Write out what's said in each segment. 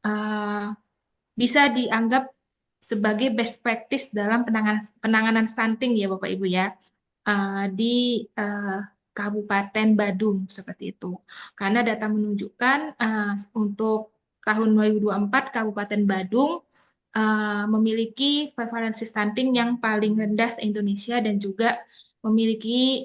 eh, bisa dianggap sebagai best practice dalam penanganan stunting ya Bapak Ibu ya, di eh, Kabupaten Badung seperti itu. Karena data menunjukkan untuk tahun 2024 Kabupaten Badung memiliki prevalensi stunting yang paling rendah se-Indonesia dan juga memiliki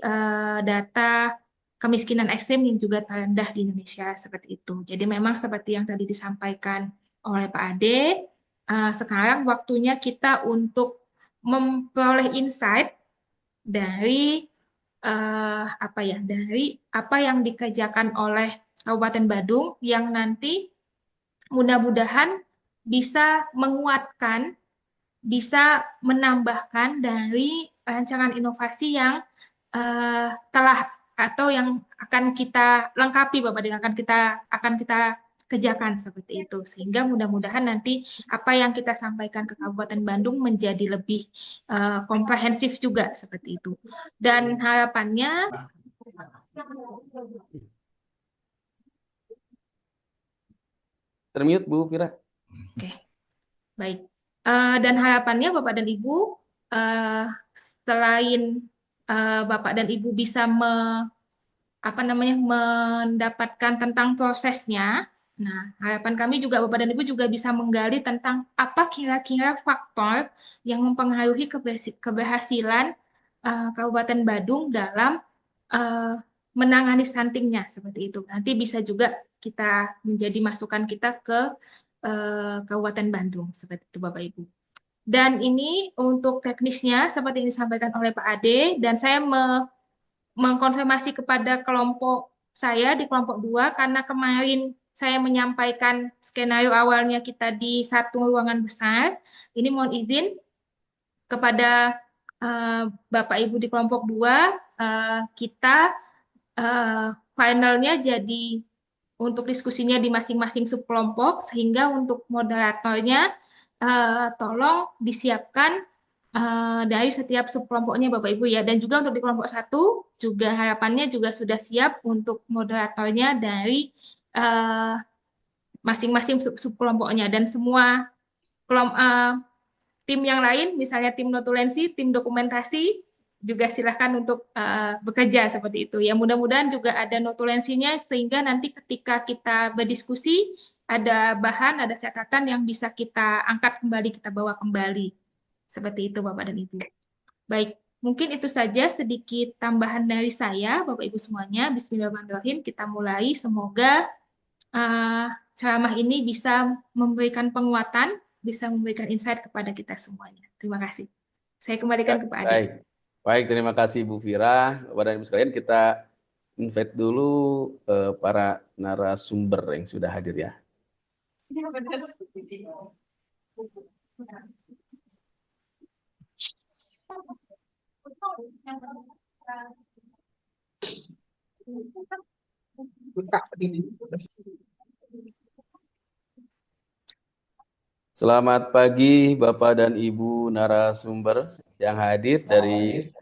data kemiskinan ekstrim yang juga terendah di Indonesia seperti itu. Jadi memang seperti yang tadi disampaikan oleh Pak Ade, sekarang waktunya kita untuk memperoleh insight dari dari apa yang dikerjakan oleh Kabupaten Badung yang nanti mudah-mudahan bisa menguatkan, bisa menambahkan dari rancangan inovasi yang telah atau yang akan kita lengkapi Bapak, dengan akan kita kerjakan seperti itu, sehingga mudah-mudahan nanti apa yang kita sampaikan ke Kabupaten Bandung menjadi lebih komprehensif juga seperti itu. Dan harapannya, Termute Bu Fira. oke, baik. Dan harapannya Bapak dan Ibu, eh, selain Bapak dan Ibu bisa mendapatkan tentang prosesnya. Nah, harapan kami juga Bapak dan Ibu juga bisa menggali tentang apa kira-kira faktor yang mempengaruhi keberhasilan Kabupaten Badung dalam eh, menangani stuntingnya seperti itu. Nanti bisa juga kita menjadi masukan kita ke Kabupaten Bandung seperti itu Bapak Ibu. Dan ini untuk teknisnya seperti yang disampaikan oleh Pak Ade, dan saya mengkonfirmasi kepada kelompok saya di kelompok 2 karena kemarin saya menyampaikan skenario awalnya kita di satu ruangan besar. Ini mohon izin kepada Bapak Ibu di kelompok 2, kita finalnya jadi untuk diskusinya di masing-masing subkelompok, sehingga untuk moderatornya tolong disiapkan dari setiap subkelompoknya Bapak Ibu ya, dan juga untuk di kelompok 1 juga harapannya juga sudah siap untuk moderatornya dari eh, masing-masing subkelompoknya, dan semua tim yang lain, misalnya tim notulensi, tim dokumentasi, juga silahkan untuk bekerja seperti itu. Ya, mudah-mudahan juga ada notulensinya sehingga nanti ketika kita berdiskusi ada bahan, ada catatan yang bisa kita angkat kembali, kita bawa kembali. Seperti itu Bapak dan Ibu. Baik, mungkin itu saja sedikit tambahan dari saya, Bapak Ibu semuanya. Bismillahirrahmanirrahim. Kita mulai. Semoga uh, ceramah ini bisa memberikan penguatan, bisa memberikan insight kepada kita semuanya. Terima kasih. Saya Ya, kembalikan ke Pak Ade. baik. Baik, terima kasih Bu Fira. Bapak dan Ibu sekalian, kita invite dulu para narasumber yang sudah hadir ya. Selamat pagi Bapak dan Ibu narasumber yang hadir dari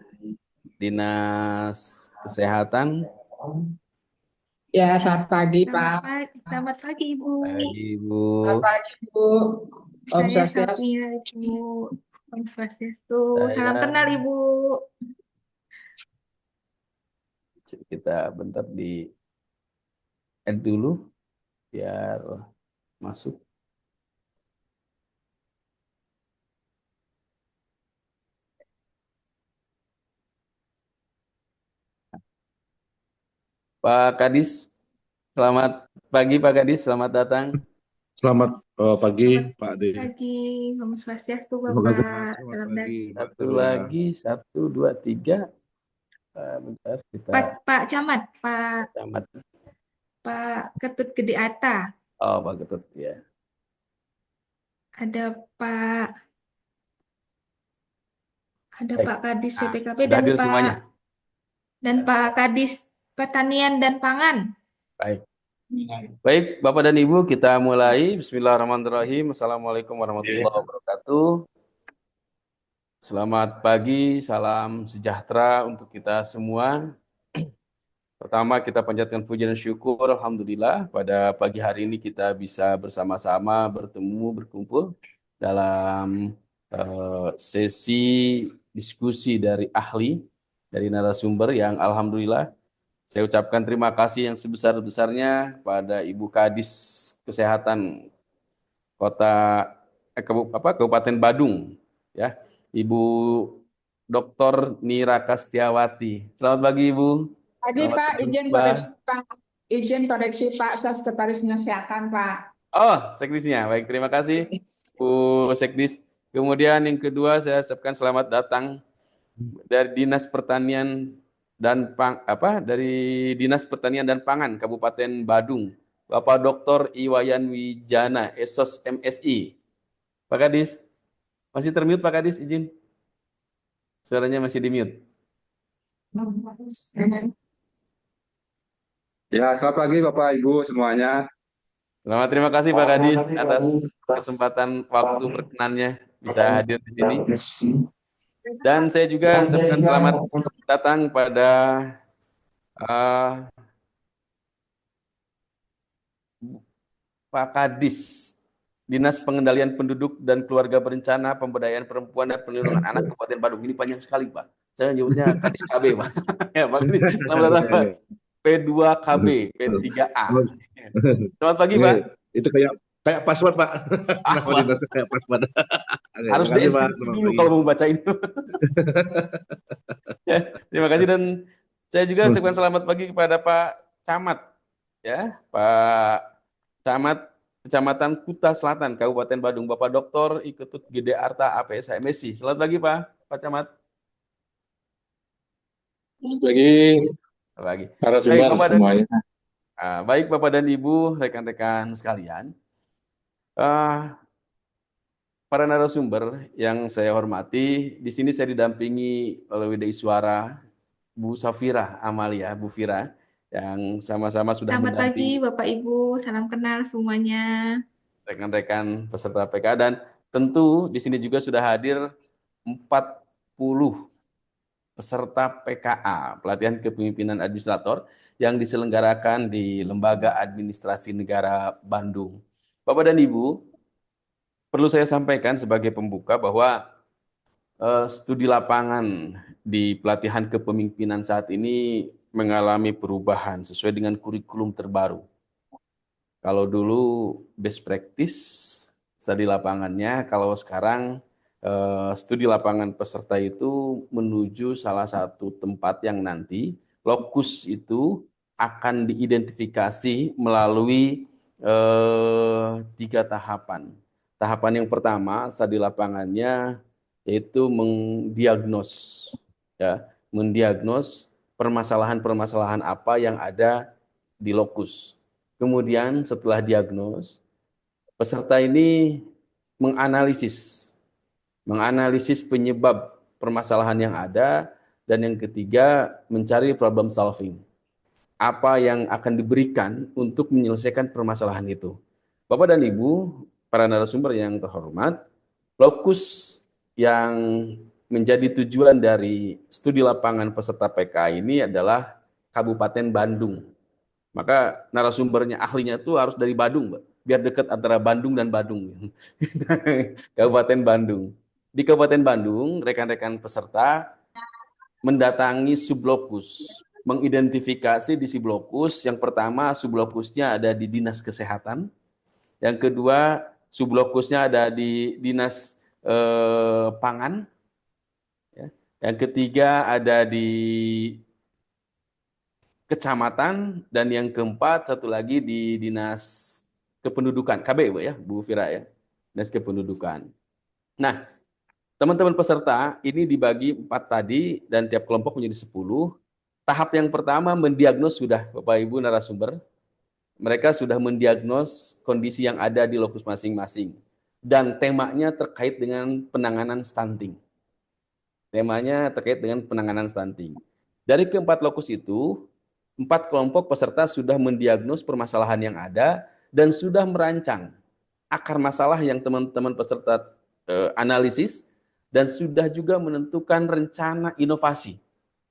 Dinas Kesehatan. Ya, selamat pagi, Pak. Selamat pagi, Ibu. Pagi Ibu. Selamat pagi, Bu. Om Saya Swastiastu. Satmia, Ibu. Om Swastiastu. Salam kenal, Ibu. Kita bentar di add dulu biar masuk. Pak Kadis, selamat pagi Pak Kadis, selamat datang. Selamat pagi Selamat Pak Ade. pagi, Om Swastiastu, Terima kasih. Bapak. Selamat Salam pagi Pak Satu Ketua. lagi, 1, 2, 3. Bentar kita. Pak Camat, Camat. Pak Ketut Gede Ata. Oh, Pak Ketut ya. Ada Baik. Pak Kadis Nah, PPKP sudah hadir semuanya. dan Pak Kadis Pertanian dan Pangan. Baik. Baik, Bapak dan Ibu, kita mulai. Bismillahirrahmanirrahim. Assalamualaikum warahmatullahi wabarakatuh. Selamat pagi, salam sejahtera untuk kita semua. Pertama, kita panjatkan puji dan syukur, Alhamdulillah, pada pagi hari ini kita bisa bersama-sama bertemu, berkumpul dalam sesi diskusi dari ahli, dari narasumber yang Alhamdulillah, saya ucapkan terima kasih yang sebesar-besarnya pada Ibu Kadis Kesehatan Kota Kabupaten Badung, ya, Ibu Dr. Nira Kastiawati. Selamat pagi, Ibu. Pagi Selamat Pak, berjumpa. izin koreksi Pak, saya sekretaris kesehatan Pak. Oh, sekdisnya. Baik, terima kasih, Bu Sekdis. Kemudian yang kedua, saya ucapkan selamat datang dari Dinas Pertanian dari Dinas Pertanian dan Pangan Kabupaten Badung, Bapak Dr. Iwayan Wijana, Esos MSI. Pak Kadis, masih termute Pak Kadis, izin. Suaranya masih di mute. Ya, selamat pagi Bapak Ibu semuanya. Selamat, terima kasih Pak Kadis atas kesempatan waktu perkenannya bisa hadir di sini. Dan saya juga ucapkan selamat datang pada Pak Kadis, Dinas Pengendalian Penduduk dan Keluarga Berencana, Pemberdayaan Perempuan dan Perlindungan Anak Kabupaten Badung. Ini panjang sekali, Pak. Saya nyebutnya Kadis KB, Pak. Ya, Pak Kadis, selamat datang, Pak. P2KB, P3A. Selamat pagi, Pak. Itu kayak password, Pak. Nama Pak. dinasnya kayak password. Oke, Harus terima kasih, Pak. dienkripsi dulu kalau mau baca itu. Ya, terima kasih, dan saya juga ucapkan selamat pagi kepada Pak Camat, ya, Pak Camat Kecamatan Kuta Selatan, Kabupaten Badung, Bapak Dr. Iketut Gede Arta, APS MSI. Selamat pagi, Pak Camat. Selamat pagi Selamat pagi. narasumber semuanya. Baik Bapak dan Ibu, rekan-rekan sekalian. Para narasumber yang saya hormati, di sini saya didampingi oleh WDI Suara, Bu Safira Amalia, Bu Fira, yang sama-sama sudah Selamat pagi mendampingi Bapak Ibu, salam kenal semuanya. rekan-rekan peserta PK, dan tentu di sini juga sudah hadir 40 peserta PKA, pelatihan kepemimpinan administrator yang diselenggarakan di Lembaga Administrasi Negara Bandung. Bapak dan Ibu, perlu saya sampaikan sebagai pembuka bahwa studi lapangan di pelatihan kepemimpinan saat ini mengalami perubahan sesuai dengan kurikulum terbaru. Kalau dulu best practice studi lapangannya, kalau sekarang studi lapangan peserta itu menuju salah satu tempat yang nanti lokus itu akan diidentifikasi melalui 3 tahapan. Tahapan yang pertama studi lapangannya yaitu mendiagnos permasalahan-permasalahan apa yang ada di lokus. Kemudian setelah diagnos, peserta ini menganalisis penyebab permasalahan yang ada, dan yang ketiga mencari problem solving. Apa yang akan diberikan untuk menyelesaikan permasalahan itu. Bapak dan Ibu, para narasumber yang terhormat, lokus yang menjadi tujuan dari studi lapangan peserta PK ini adalah Kabupaten Bandung. Maka narasumbernya, ahlinya itu harus dari Badung, Mbak, biar dekat antara Bandung dan Badung. Kabupaten Bandung. Di Kabupaten Bandung, rekan-rekan peserta mendatangi sublokus, mengidentifikasi di sublokus. Yang pertama, sublokusnya ada di Dinas Kesehatan. Yang kedua, sublokusnya ada di Dinas Pangan. Yang ketiga ada di Kecamatan, dan yang keempat satu lagi di Dinas Kependudukan, KB, Bu, ya, Bu Fira, ya, Dinas Kependudukan. Nah, teman-teman peserta ini dibagi 4 tadi, dan tiap kelompok menjadi 10. Tahap yang pertama mendiagnos sudah, Bapak Ibu narasumber. Mereka sudah mendiagnos kondisi yang ada di lokus masing-masing. Dan temanya terkait dengan penanganan stunting. Temanya terkait dengan penanganan stunting. Dari keempat lokus itu, 4 kelompok peserta sudah mendiagnos permasalahan yang ada dan sudah merancang akar masalah yang teman-teman peserta analisis, dan sudah juga menentukan rencana inovasi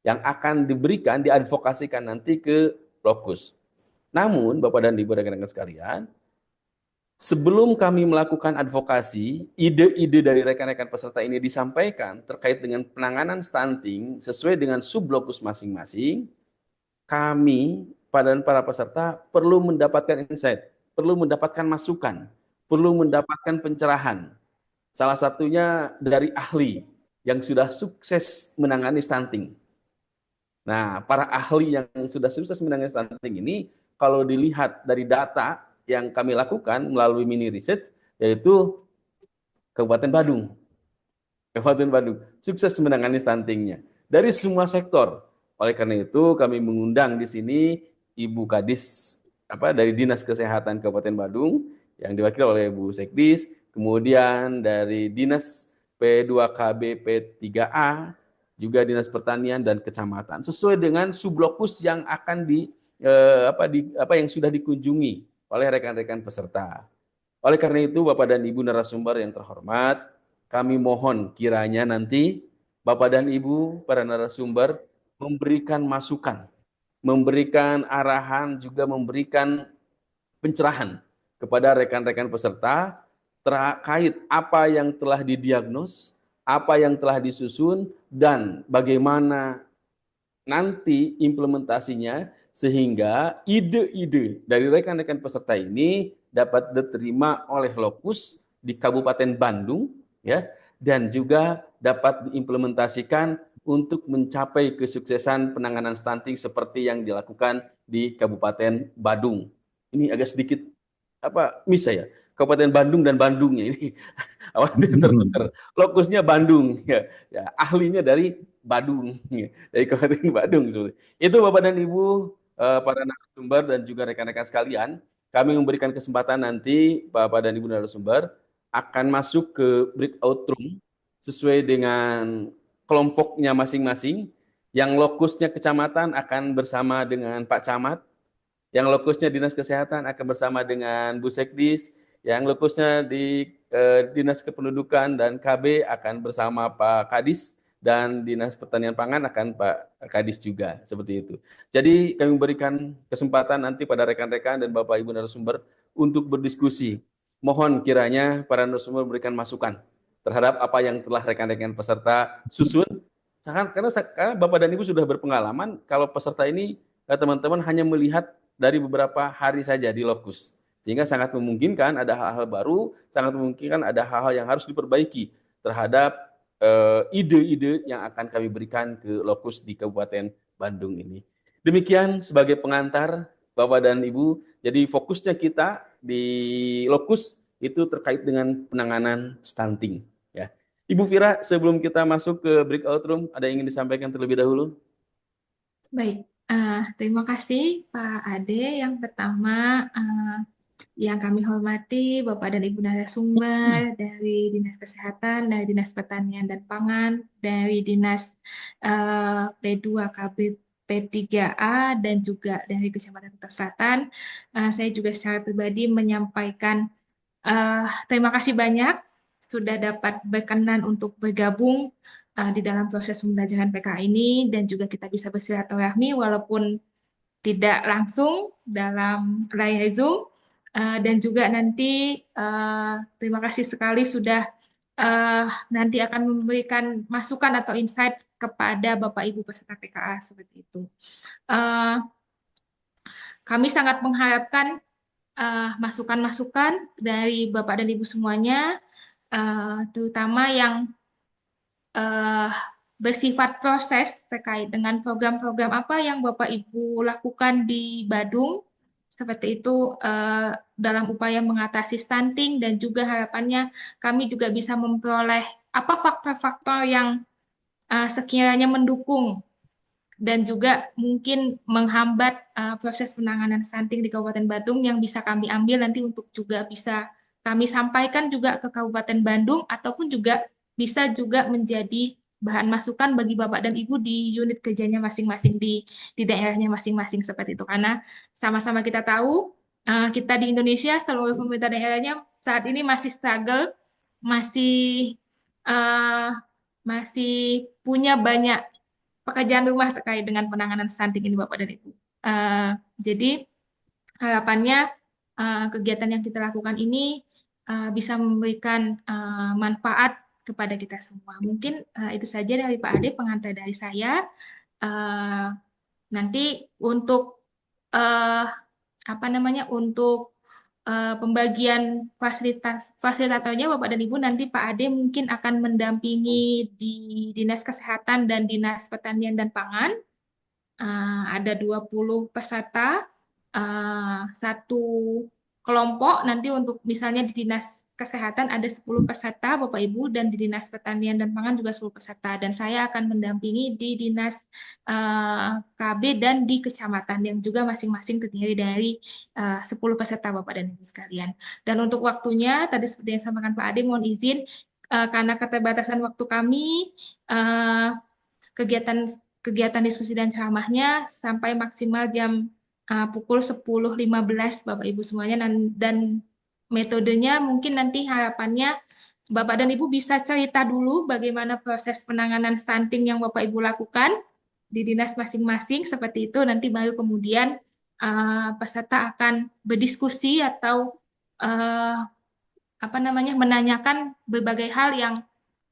yang akan diberikan, diadvokasikan nanti ke lokus. Namun, Bapak dan Ibu rekan-rekan sekalian, sebelum kami melakukan advokasi, ide-ide dari rekan-rekan peserta ini disampaikan terkait dengan penanganan stunting sesuai dengan sublokus masing-masing, kami dan para peserta perlu mendapatkan insight, perlu mendapatkan masukan, perlu mendapatkan pencerahan. Salah satunya dari ahli yang sudah sukses menangani stunting. Nah, para ahli yang sudah sukses menangani stunting ini, kalau dilihat dari data yang kami lakukan melalui mini research, yaitu Kabupaten Badung. Kabupaten Badung sukses menangani stuntingnya dari semua sektor. Oleh karena itu, kami mengundang di sini Ibu Kadis dari Dinas Kesehatan Kabupaten Badung yang diwakili oleh Bu Sekdis, kemudian dari Dinas P2KB P3A, juga Dinas Pertanian dan Kecamatan, sesuai dengan sublokus yang akan yang sudah dikunjungi oleh rekan-rekan peserta. Oleh karena itu, Bapak dan Ibu narasumber yang terhormat, kami mohon kiranya nanti Bapak dan Ibu para narasumber memberikan masukan, memberikan arahan, juga memberikan pencerahan kepada rekan-rekan peserta terkait apa yang telah didiagnos, apa yang telah disusun, dan bagaimana nanti implementasinya sehingga ide-ide dari rekan-rekan peserta ini dapat diterima oleh lokus di Kabupaten Bandung, ya, dan juga dapat diimplementasikan untuk mencapai kesuksesan penanganan stunting seperti yang dilakukan di Kabupaten Badung. Ini agak sedikit miss ya, Kabupaten Bandung dan Bandungnya ini tertukar. Lokusnya Bandung, ya, ahlinya dari Badung, ya, dari Kabupaten Badung. Itu Bapak dan Ibu para narasumber dan juga rekan-rekan sekalian, kami memberikan kesempatan nanti Bapak dan Ibu narasumber akan masuk ke breakout room sesuai dengan kelompoknya masing-masing. Yang lokusnya kecamatan akan bersama dengan Pak Camat, yang lokusnya Dinas Kesehatan akan bersama dengan Bu Sekdis, yang lokusnya di Dinas Kependudukan dan KB akan bersama Pak Kadis, dan Dinas Pertanian Pangan akan Pak Kadis juga, seperti itu. Jadi kami memberikan kesempatan nanti pada rekan-rekan dan Bapak Ibu narasumber untuk berdiskusi. Mohon kiranya para narasumber memberikan masukan terhadap apa yang telah rekan-rekan peserta susun, karena Bapak dan Ibu sudah berpengalaman kalau peserta ini teman-teman hanya melihat dari beberapa hari saja di lokus. Sehingga sangat memungkinkan ada hal-hal baru, sangat memungkinkan ada hal-hal yang harus diperbaiki terhadap ide-ide yang akan kami berikan ke lokus di Kabupaten Bandung ini. Demikian sebagai pengantar Bapak dan Ibu, jadi fokusnya kita di lokus itu terkait dengan penanganan stunting. Ya. Ibu Fira, sebelum kita masuk ke breakout room, ada yang ingin disampaikan terlebih dahulu? Baik, terima kasih Pak Ade. Yang pertama, yang kami hormati Bapak dan Ibu narasumber dari Dinas Kesehatan, dari Dinas Pertanian dan Pangan, dari Dinas P2KB P3A, dan juga dari Kecamatan Kuta Selatan. Saya juga secara pribadi menyampaikan terima kasih banyak sudah dapat berkenan untuk bergabung di dalam proses pembelajaran PKA ini, dan juga kita bisa bersilaturahmi walaupun tidak langsung dalam layar Zoom. Dan juga nanti terima kasih sekali sudah nanti akan memberikan masukan atau insight kepada Bapak Ibu peserta PKA seperti itu. Kami sangat mengharapkan masukan-masukan dari Bapak dan Ibu semuanya, terutama yang bersifat proses terkait dengan program-program apa yang Bapak Ibu lakukan di Badung, seperti itu dalam upaya mengatasi stunting, dan juga harapannya kami juga bisa memperoleh apa faktor-faktor yang sekiranya mendukung dan juga mungkin menghambat proses penanganan stunting di Kabupaten Badung yang bisa kami ambil nanti untuk juga bisa kami sampaikan juga ke Kabupaten Bandung, ataupun juga bisa juga menjadi bahan masukan bagi Bapak dan Ibu di unit kerjanya masing-masing di daerahnya masing-masing seperti itu. Karena sama-sama kita tahu kita di Indonesia seluruh pemerintah daerahnya saat ini masih struggle, masih punya banyak pekerjaan rumah terkait dengan penanganan stunting ini Bapak dan Ibu. Jadi harapannya kegiatan yang kita lakukan ini bisa memberikan manfaat kepada kita semua. Mungkin itu saja dari Pak Ade, pengantar dari saya. Eh, Nanti untuk eh, apa namanya untuk pembagian fasilitatornya Bapak dan Ibu, nanti Pak Ade mungkin akan mendampingi di Dinas Kesehatan dan Dinas Pertanian dan Pangan. Ada 20 peserta, satu kelompok. Nanti untuk misalnya di Dinas Kesehatan ada 10 peserta Bapak Ibu, dan di Dinas Pertanian dan Pangan juga 10 peserta. Dan saya akan mendampingi di Dinas KB dan di kecamatan yang juga masing-masing terdiri dari 10 peserta Bapak dan Ibu sekalian. Dan untuk waktunya tadi seperti yang disampaikan Pak Ade, mohon izin karena keterbatasan waktu kami, kegiatan kegiatan diskusi dan ceramahnya sampai maksimal jam pukul 10.15 Bapak Ibu semuanya, dan metodenya mungkin nanti harapannya Bapak dan Ibu bisa cerita dulu bagaimana proses penanganan stunting yang Bapak Ibu lakukan di dinas masing-masing seperti itu, nanti baru kemudian peserta akan berdiskusi atau menanyakan berbagai hal yang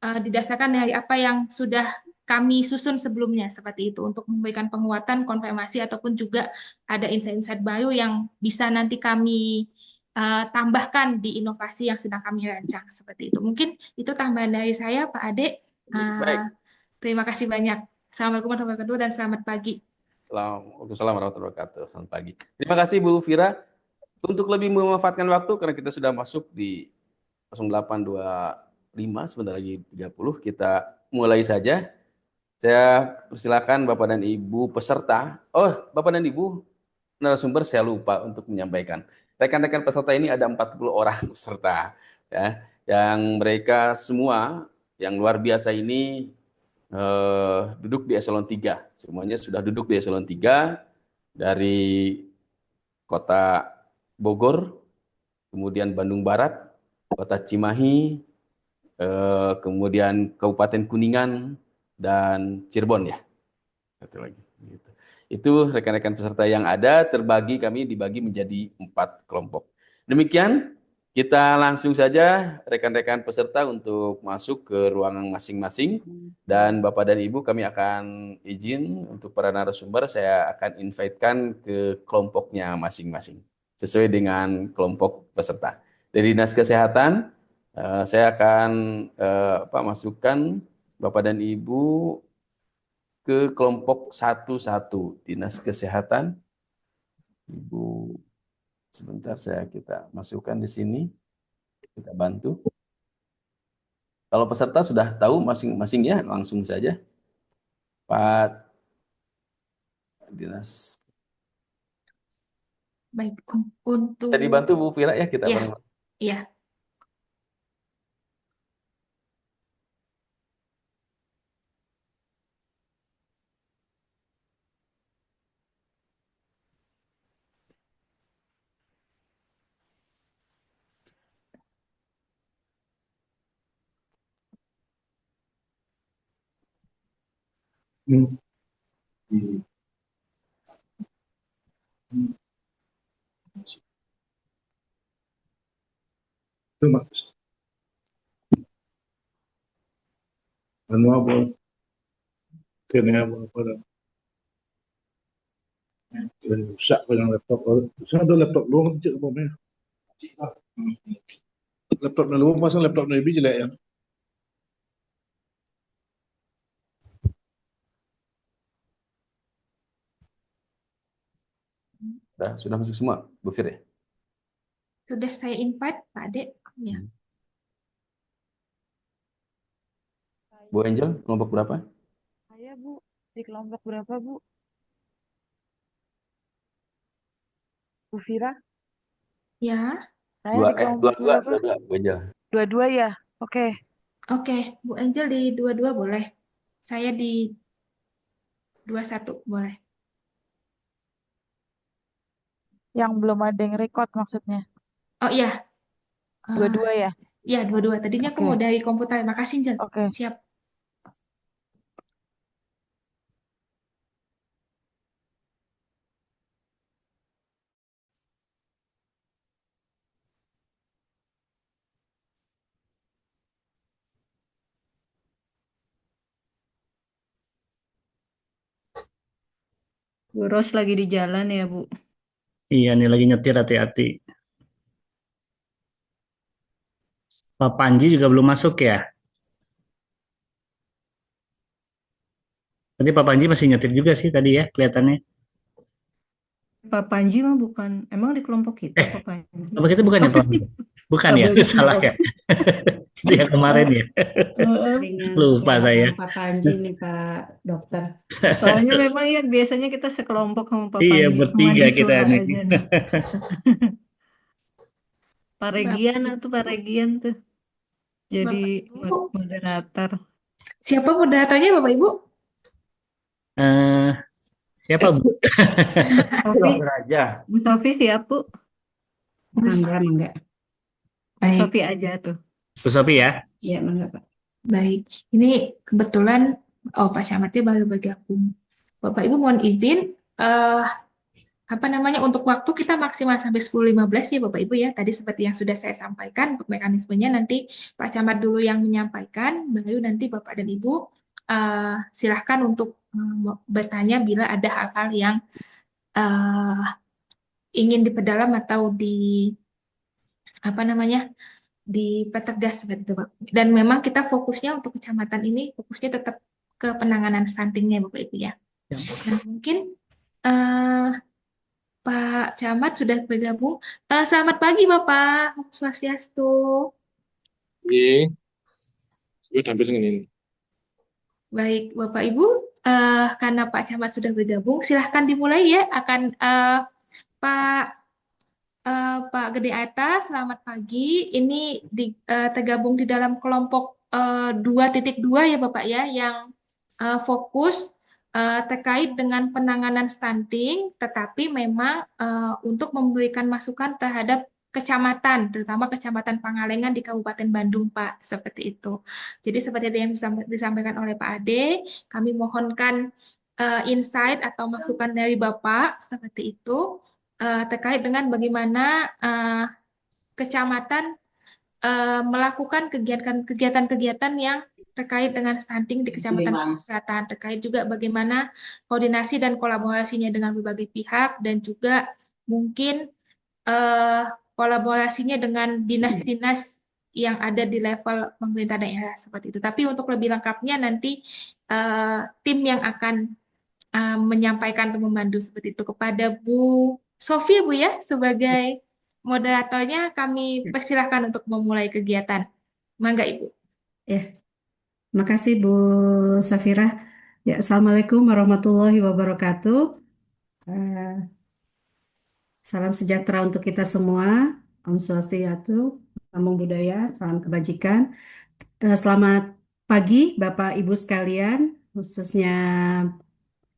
didasarkan dari apa yang sudah kami susun sebelumnya seperti itu, untuk memberikan penguatan, konfirmasi, ataupun juga ada insight-insight baru yang bisa nanti kami tambahkan di inovasi yang sedang kami rancang seperti itu. Mungkin itu tambahan dari saya, Pak Ade. Baik. Terima kasih banyak. Assalamualaikum warahmatullahi wabarakatuh dan selamat pagi. Waalaikumsalam warahmatullahi wabarakatuh. Selamat pagi. Terima kasih Bu Fira. Untuk lebih memanfaatkan waktu, karena kita sudah masuk di 08.25, sebentar lagi 30, kita mulai saja. Saya persilakan Bapak dan Ibu peserta. Oh, Bapak dan Ibu narasumber, saya lupa untuk menyampaikan. Rekan-rekan peserta ini ada 40 orang peserta, ya, yang mereka semua yang luar biasa ini duduk di eselon 3. Semuanya sudah duduk di eselon 3 dari Kota Bogor, kemudian Bandung Barat, Kota Cimahi, kemudian Kabupaten Kuningan, dan Cirebon ya. Satu lagi. Gitu. Itu rekan-rekan peserta yang ada, kami dibagi menjadi 4 kelompok. Demikian, kita langsung saja rekan-rekan peserta untuk masuk ke ruangan masing-masing. Dan Bapak dan Ibu, kami akan izin untuk para narasumber, saya akan invite-kan ke kelompoknya masing-masing, sesuai dengan kelompok peserta. Dari Dinas Kesehatan, saya akan masukkan Bapak dan Ibu ke kelompok 1-1, Dinas Kesehatan. Ibu, sebentar kita masukkan di sini, kita bantu. Kalau peserta sudah tahu masing-masing ya, langsung saja. Pak Dinas. Baik, untuk... Bisa dibantu Bu Fira ya, kita Iya. bareng. Iya. Anu apa? Kene apa? Rusak dengan laptop. Saya ada laptop luang kecil apa ni? Laptop na luang pasang laptop na ibi jelek ya. Sudah masuk semua, Bu Fira ya? Sudah saya invite, Pak Ade. Ya. Bu Angel, kelompok berapa? Saya Bu, di kelompok berapa Bu? Bu Fira? Ya. Saya di kelompok berapa? Dua, Bu Angel. Dua-dua ya? Oke. Oke, Bu Angel di 22 boleh. Saya di 21 boleh. Yang belum ada yang record maksudnya. Oh iya. Dua-dua ya? Iya, dua-dua. Tadinya aku Oke. mau dari komputer. Makasih, Angel. Oke. Siap. Bu Ros lagi di jalan ya, Bu. Iya nih lagi nyetir, hati-hati. Pak Panji juga belum masuk ya? Tadi Pak Panji masih nyetir juga sih tadi ya kelihatannya. Pak Panji mah bukan, emang di kelompok kita Eh, Pak Panji. apa kita bukannya Pak Panji? Bukan ya? Sambil Salah ya? Itu yang kemarin ya? Dengan Lupa saya. Pak Panji nih Pak Dokter. Soalnya memang ya biasanya kita sekelompok sama Pak Iya, Panji. Semua bertiga kita disuruh nih. aja nih. Pak Regian tuh, Pak Regian tuh. Jadi Bapak Ibu, moderator. siapa moderatornya Bapak Ibu? Eh, siapa Bu? Sofi, aja. Bu Sofi siap, Bu? Mas- Enggak. Bu Baik, Sofi aja tuh. Bu Sofi ya? Iya, enggak, Pak. baik. Ini kebetulan, Pak Camatnya baru bergabung. Bapak Ibu mohon izin, untuk waktu kita maksimal sampai 10.15 ya Bapak Ibu ya. Tadi seperti yang sudah saya sampaikan untuk mekanismenya nanti Pak Camat dulu yang menyampaikan, baru nanti Bapak dan Ibu silahkan untuk bertanya bila ada hal-hal yang eh, ingin diperdalam atau dipertegas seperti itu Pak. Dan memang kita fokusnya untuk kecamatan ini fokusnya tetap ke penanganan stuntingnya Bapak Ibu ya. Ya. Dan mungkin eh, Pak Camat sudah bergabung. Selamat pagi Bapak, Om Swastiastu. Iya, gue tampil ini. Baik Bapak Ibu, karena Pak Camat sudah bergabung, silahkan dimulai ya. Pak Pak Gede Atta, selamat pagi. Ini tergabung di dalam kelompok 2.2 ya Bapak ya, yang fokus terkait dengan penanganan stunting, tetapi memang untuk memberikan masukan terhadap kecamatan, terutama Kecamatan Pangalengan di Kabupaten Bandung, Pak, seperti itu. Jadi seperti yang disampaikan oleh Pak Ade, kami mohonkan insight atau masukan dari Bapak seperti itu terkait dengan bagaimana kecamatan melakukan kegiatan-kegiatan yang terkait dengan stunting di Kecamatan Selatan, terkait juga bagaimana koordinasi dan kolaborasinya dengan berbagai pihak dan juga mungkin kolaborasinya dengan dinas-dinas yang ada di level pemerintah daerah seperti itu. Tapi untuk lebih lengkapnya nanti tim yang akan menyampaikan atau membantu seperti itu kepada Bu Sofi Bu ya sebagai moderatornya kami persilahkan untuk memulai kegiatan. Mangga Ibu. Ya, makasih Bu Safira. Ya, Assalamualaikum warahmatullahi wabarakatuh. Salam sejahtera untuk kita semua. Om Swastiastu, Namo Buddhaya, salam kebajikan. Selamat pagi Bapak Ibu sekalian, khususnya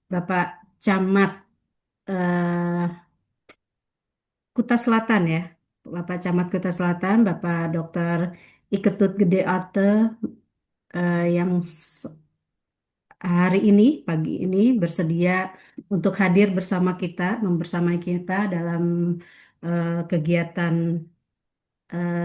Bapak Camat eh, Kuta Selatan ya. Bapak Camat Kuta Selatan, Bapak Dr. Iketut Gede Arte yang hari ini, pagi ini bersedia untuk hadir bersama kita, membersamai kita dalam kegiatan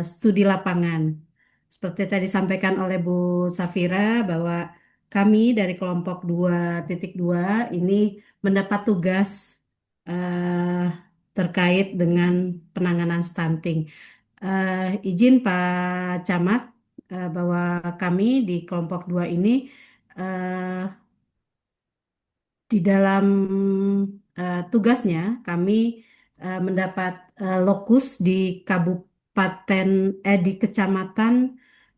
studi lapangan. Seperti tadi disampaikan oleh Bu Safira bahwa kami dari kelompok 2.2 ini mendapat tugas eh, terkait dengan penanganan stunting. Izin Pak Camat bahwa kami di kelompok 2 ini eh, di dalam tugasnya kami mendapat lokus di di Kecamatan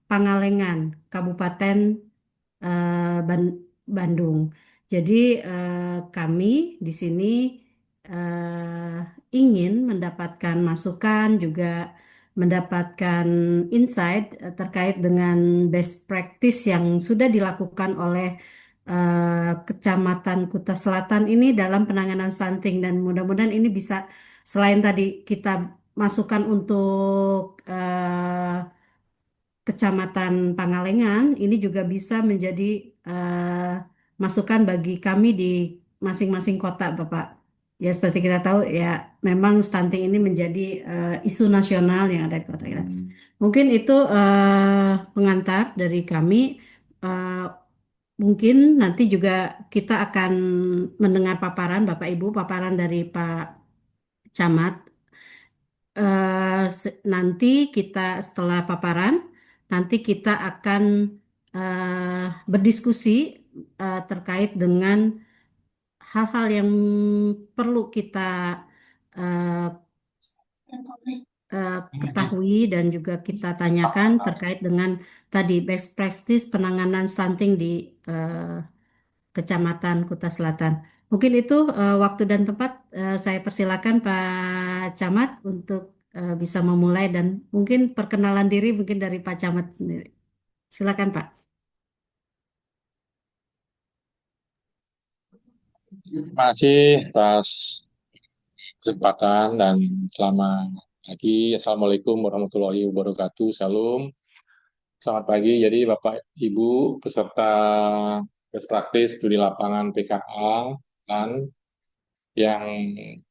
Pangalengan, Kabupaten Bandung. Jadi kami di sini eh, ingin mendapatkan masukan juga mendapatkan insight terkait dengan best practice yang sudah dilakukan oleh Kecamatan Kuta Selatan ini dalam penanganan stunting dan mudah-mudahan ini bisa selain tadi kita masukkan untuk Kecamatan Pangalengan ini juga bisa menjadi masukan bagi kami di masing-masing kota, Bapak. Ya seperti kita tahu ya memang stunting ini menjadi isu nasional yang ada di kota kita. Mungkin itu pengantar dari kami. mungkin nanti juga kita akan mendengar paparan Bapak Ibu, paparan dari Pak Camat. Nanti kita setelah paparan, nanti kita akan berdiskusi terkait dengan hal-hal yang perlu kita eh, ketahui dan juga kita tanyakan terkait dengan tadi best practice penanganan stunting di Kecamatan Kuta Selatan. Mungkin itu waktu dan tempat saya persilakan Pak Camat untuk bisa memulai dan mungkin perkenalan diri mungkin dari Pak Camat sendiri. Silakan Pak. Terima kasih atas kesempatan dan selamat pagi. Assalamualaikum warahmatullahi wabarakatuh. Salam. Selamat pagi. Jadi Bapak Ibu peserta best practice studi lapangan PKA dan yang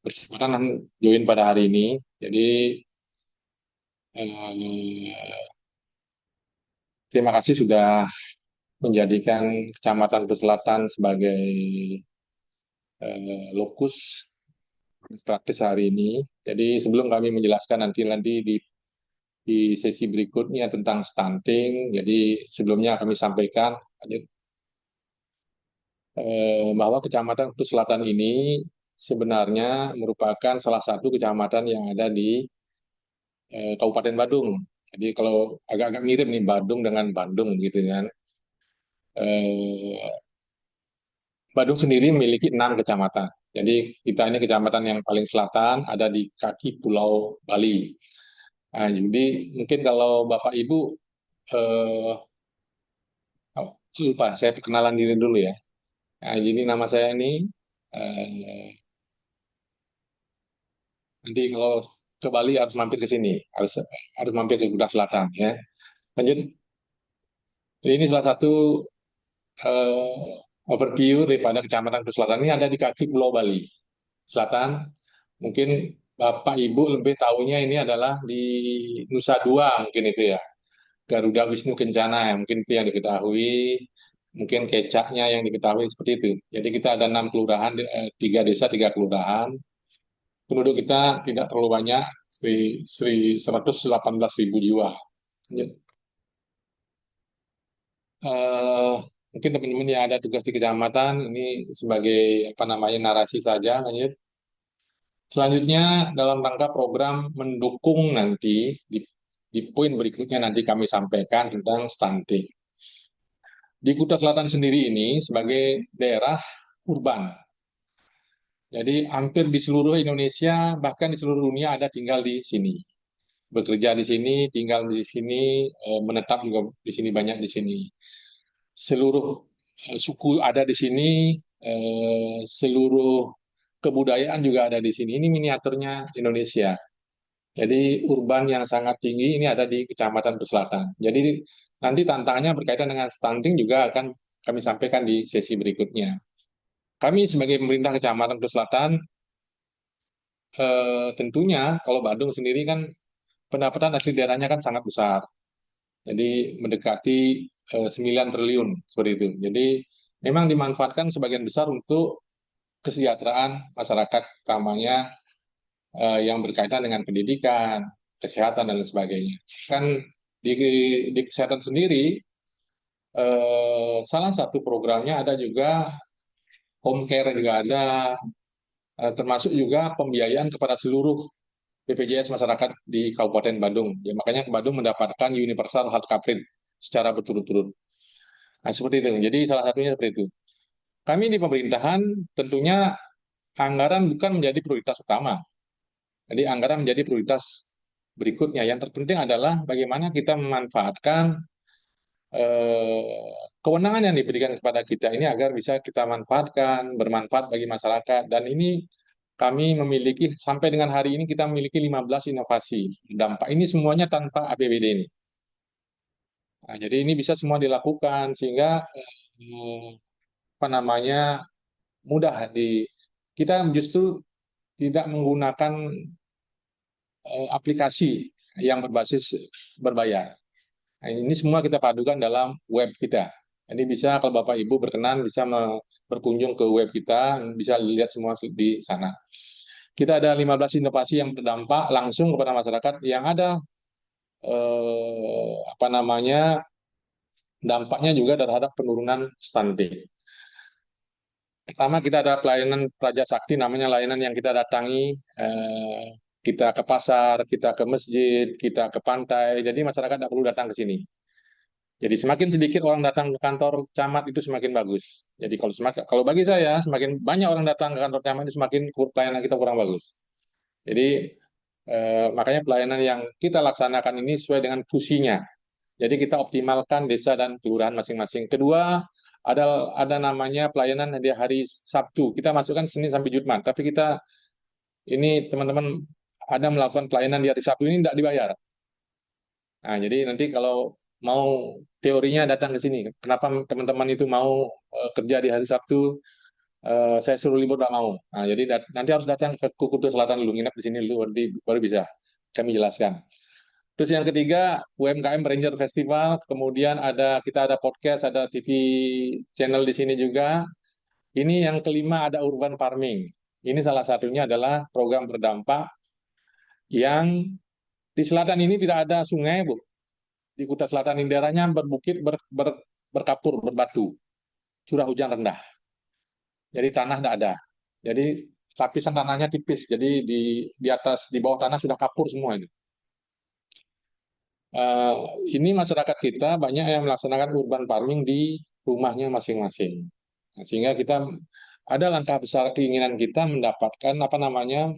bersempatan join pada hari ini. Jadi terima kasih sudah menjadikan Kecamatan Selatan sebagai lokus praktis hari ini. Jadi sebelum kami menjelaskan nanti di sesi berikutnya tentang stunting, jadi sebelumnya kami sampaikan bahwa Kecamatan Kuta Selatan ini sebenarnya merupakan salah satu kecamatan yang ada di Kabupaten Badung. Jadi kalau agak-agak mirip nih Badung dengan Bandung gitu kan. Badung sendiri memiliki 6 kecamatan. Jadi kita ini kecamatan yang paling selatan, ada di kaki Pulau Bali. Nah, jadi mungkin kalau Bapak Ibu lupa, saya perkenalan diri dulu ya. Nah, jadi nama saya ini eh, nanti kalau ke Bali harus mampir ke sini, harus mampir ke Kuta Selatan ya. Lanjut, ini salah satu overview daripada Kecamatan Kuta Selatan ini ada di kaki Pulau Bali Selatan. Mungkin Bapak Ibu lebih tahunya ini adalah di Nusa Dua mungkin itu ya. Garuda Wisnu Kencana ya, mungkin itu yang diketahui. Mungkin kecaknya yang diketahui seperti itu. Jadi kita ada 6 kelurahan, 3 desa, 3 kelurahan. Penduduk kita tidak terlalu banyak, 118.000 jiwa. Mungkin teman-teman yang ada tugas di kecamatan ini sebagai apa namanya narasi saja. Lanjut. Selanjutnya dalam rangka program mendukung nanti di poin berikutnya nanti kami sampaikan tentang stunting. Di Kuta Selatan sendiri ini sebagai daerah urban. Jadi hampir di seluruh Indonesia bahkan di seluruh dunia ada tinggal di sini. Bekerja di sini, tinggal di sini, menetap juga di sini banyak di sini. Seluruh suku ada di sini, seluruh kebudayaan juga ada di sini. Ini miniaturnya Indonesia. Jadi urban yang sangat tinggi ini ada di Kecamatan Selatan. Jadi nanti tantangannya berkaitan dengan stunting juga akan kami sampaikan di sesi berikutnya. Kami sebagai pemerintah Kecamatan Selatan tentunya kalau Bandung sendiri kan pendapatan asli daerahnya kan sangat besar. Jadi mendekati 9 triliun seperti itu. Jadi memang dimanfaatkan sebagian besar untuk kesejahteraan masyarakat utamanya yang berkaitan dengan pendidikan, kesehatan dan lain sebagainya. Kan di kesehatan sendiri salah satu programnya ada juga home care juga ada, termasuk juga pembiayaan kepada seluruh BPJS masyarakat di Kabupaten Bandung. Ya, makanya Bandung mendapatkan universal health coverage secara berturut-turut. Nah, seperti itu. Jadi salah satunya seperti itu. Kami di pemerintahan tentunya anggaran bukan menjadi prioritas utama. Jadi anggaran menjadi prioritas berikutnya. Yang terpenting adalah bagaimana kita memanfaatkan kewenangan yang diberikan kepada kita ini agar bisa kita manfaatkan, bermanfaat bagi masyarakat. Dan ini kami memiliki, sampai dengan hari ini kita memiliki 15 inovasi dampak. Ini semuanya tanpa APBD ini. Nah, jadi ini bisa semua dilakukan sehingga apa namanya mudah kita justru tidak menggunakan aplikasi yang berbasis berbayar. Nah, ini semua kita padukan dalam web kita. Jadi bisa kalau Bapak Ibu berkenan bisa berkunjung ke web kita, bisa lihat semua di sana. Kita ada 15 inovasi yang berdampak langsung kepada masyarakat yang ada apa namanya dampaknya juga terhadap penurunan stunting. Pertama kita ada pelayanan Praja Sakti, namanya layanan yang kita datangi, kita ke pasar, kita ke masjid, kita ke pantai, jadi masyarakat tidak perlu datang ke sini. Jadi semakin sedikit orang datang ke kantor camat itu semakin bagus. Jadi kalau bagi saya semakin banyak orang datang ke kantor camat itu semakin pelayanan kita kurang bagus. Jadi makanya pelayanan yang kita laksanakan ini sesuai dengan fusinya. Jadi kita optimalkan desa dan kelurahan masing-masing. Kedua, ada namanya pelayanan di hari Sabtu. Kita masukkan Senin sampai Jumat, tapi kita ini teman-teman ada melakukan pelayanan di hari Sabtu ini tidak dibayar. Nah, jadi nanti kalau mau teorinya datang ke sini. Kenapa teman-teman itu mau kerja di hari Sabtu? Saya suruh libur tidak mau. Nah, jadi nanti harus datang ke Kukutu Selatan dulu, nginap di sini dulu, baru bisa kami jelaskan. Terus yang ketiga, UMKM Ranger Festival, kemudian kita ada podcast, ada TV channel di sini juga. Ini yang kelima ada urban farming. Ini salah satunya adalah program berdampak yang di selatan ini tidak ada sungai, Bu. Di Kuta Selatan ini daerahnya berbukit, berkapur, berbatu. Curah hujan rendah. Jadi tanah tidak ada. Jadi lapisan tanahnya tipis. Jadi di bawah tanah sudah kapur semua ini. Ini masyarakat kita banyak yang melaksanakan urban farming di rumahnya masing-masing. Nah, sehingga kita ada langkah besar keinginan kita mendapatkan apa namanya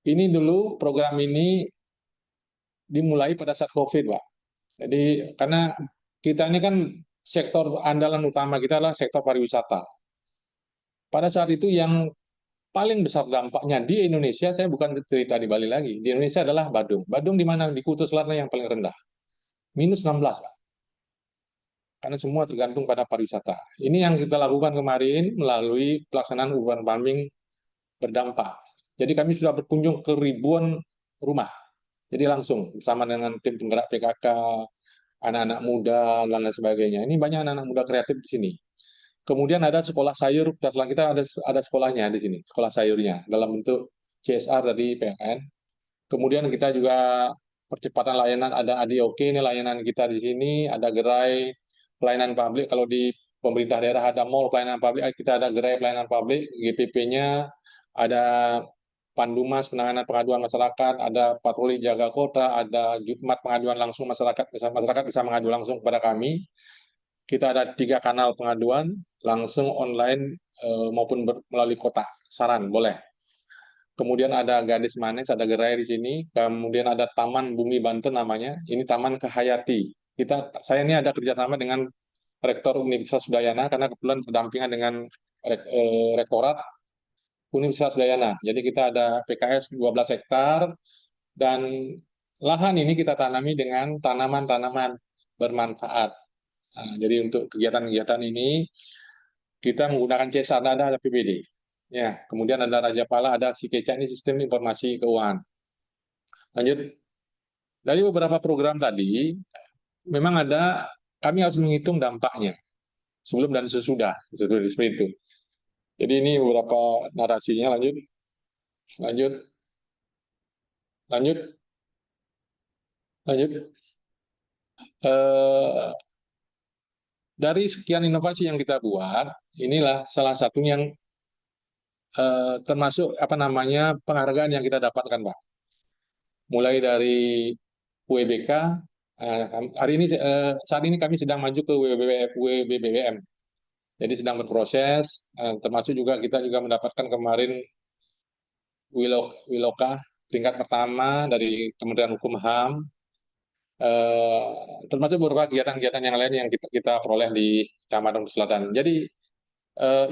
ini dulu program ini dimulai pada saat COVID, Pak. Jadi karena kita ini kan sektor andalan utama kita adalah sektor pariwisata. Pada saat itu yang paling besar dampaknya di Indonesia, saya bukan cerita di Bali lagi, di Indonesia adalah Badung. Badung di mana? Di Kutu Selatan yang paling rendah. Minus 16, Pak. Karena semua tergantung pada pariwisata. Ini yang kita lakukan kemarin melalui pelaksanaan urban farming berdampak. Jadi kami sudah berkunjung ke ribuan rumah. Jadi langsung bersama dengan tim penggerak PKK, anak-anak muda, dan lain sebagainya. Ini banyak anak-anak muda kreatif di sini. Kemudian ada sekolah sayur, setelah kita ada sekolahnya di sini, sekolah sayurnya, dalam bentuk CSR dari PLN. Kemudian kita juga percepatan layanan, ada ADOK, ini layanan kita di sini, ada gerai pelayanan publik. Kalau di pemerintah daerah ada mall pelayanan publik, kita ada gerai pelayanan publik, GPP-nya, ada Pandumas penanganan pengaduan masyarakat, ada patroli jaga kota, ada Jumat pengaduan langsung masyarakat bisa mengadu langsung kepada kami. Kita ada 3 kanal pengaduan, langsung online maupun melalui kotak saran, boleh. Kemudian ada Gadis Manis, ada gerai di sini. Kemudian ada Taman Bumi Banten namanya. Ini Taman Kehayati. Saya ini ada kerjasama dengan Rektor Universitas Udayana karena kebetulan berdampingan dengan Rektorat Universitas Udayana. Jadi kita ada PKS 12 hektar dan lahan ini kita tanami dengan tanaman-tanaman bermanfaat. Nah, jadi untuk kegiatan-kegiatan ini kita menggunakan CSR, ada PBD. Ya, kemudian ada Raja Pala, ada SIKECA, ini sistem informasi keuangan. Lanjut, dari beberapa program tadi, memang kami harus menghitung dampaknya sebelum dan sesudah, seperti itu. Jadi ini beberapa narasinya, lanjut. Dari sekian inovasi yang kita buat, inilah salah satunya yang termasuk apa namanya penghargaan yang kita dapatkan, Pak. Mulai dari WBK, hari ini saat ini kami sedang maju ke WBBM, jadi sedang berproses. Termasuk juga kita juga mendapatkan kemarin Wiloka tingkat pertama dari Kementerian Hukum HAM, termasuk beberapa kegiatan-kegiatan yang lain yang kita peroleh di Kecamatan Selatan. Jadi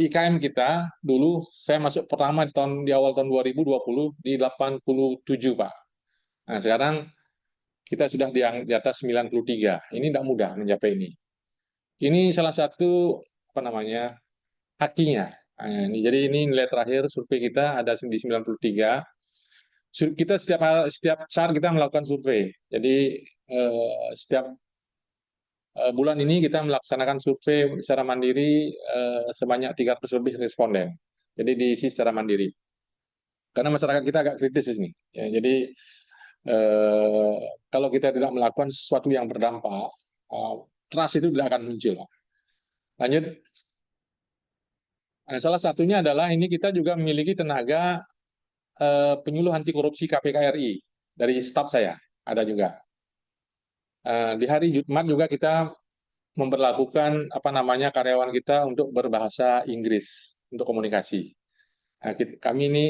IKM kita dulu saya masuk pertama di awal tahun 2020 di 87, Pak. Nah, sekarang kita sudah di atas 93. Ini tidak mudah mencapai ini. Ini salah satu apa namanya hakinya. Nah, jadi ini nilai terakhir survei kita ada di 93. Kita setiap saat kita melakukan survei. Jadi setiap bulan ini kita melaksanakan survei secara mandiri sebanyak 300 lebih responden. Jadi diisi secara mandiri. Karena masyarakat kita agak kritis di sini. Ya, jadi eh, kalau kita tidak melakukan sesuatu yang berdampak, trust itu tidak akan muncul. Lanjut. Nah, salah satunya adalah ini kita juga memiliki tenaga penyuluh anti korupsi KPK RI dari staf saya, ada juga. Di hari Jumat juga kita memperlakukan karyawan kita untuk berbahasa Inggris untuk komunikasi. Nah, kami ini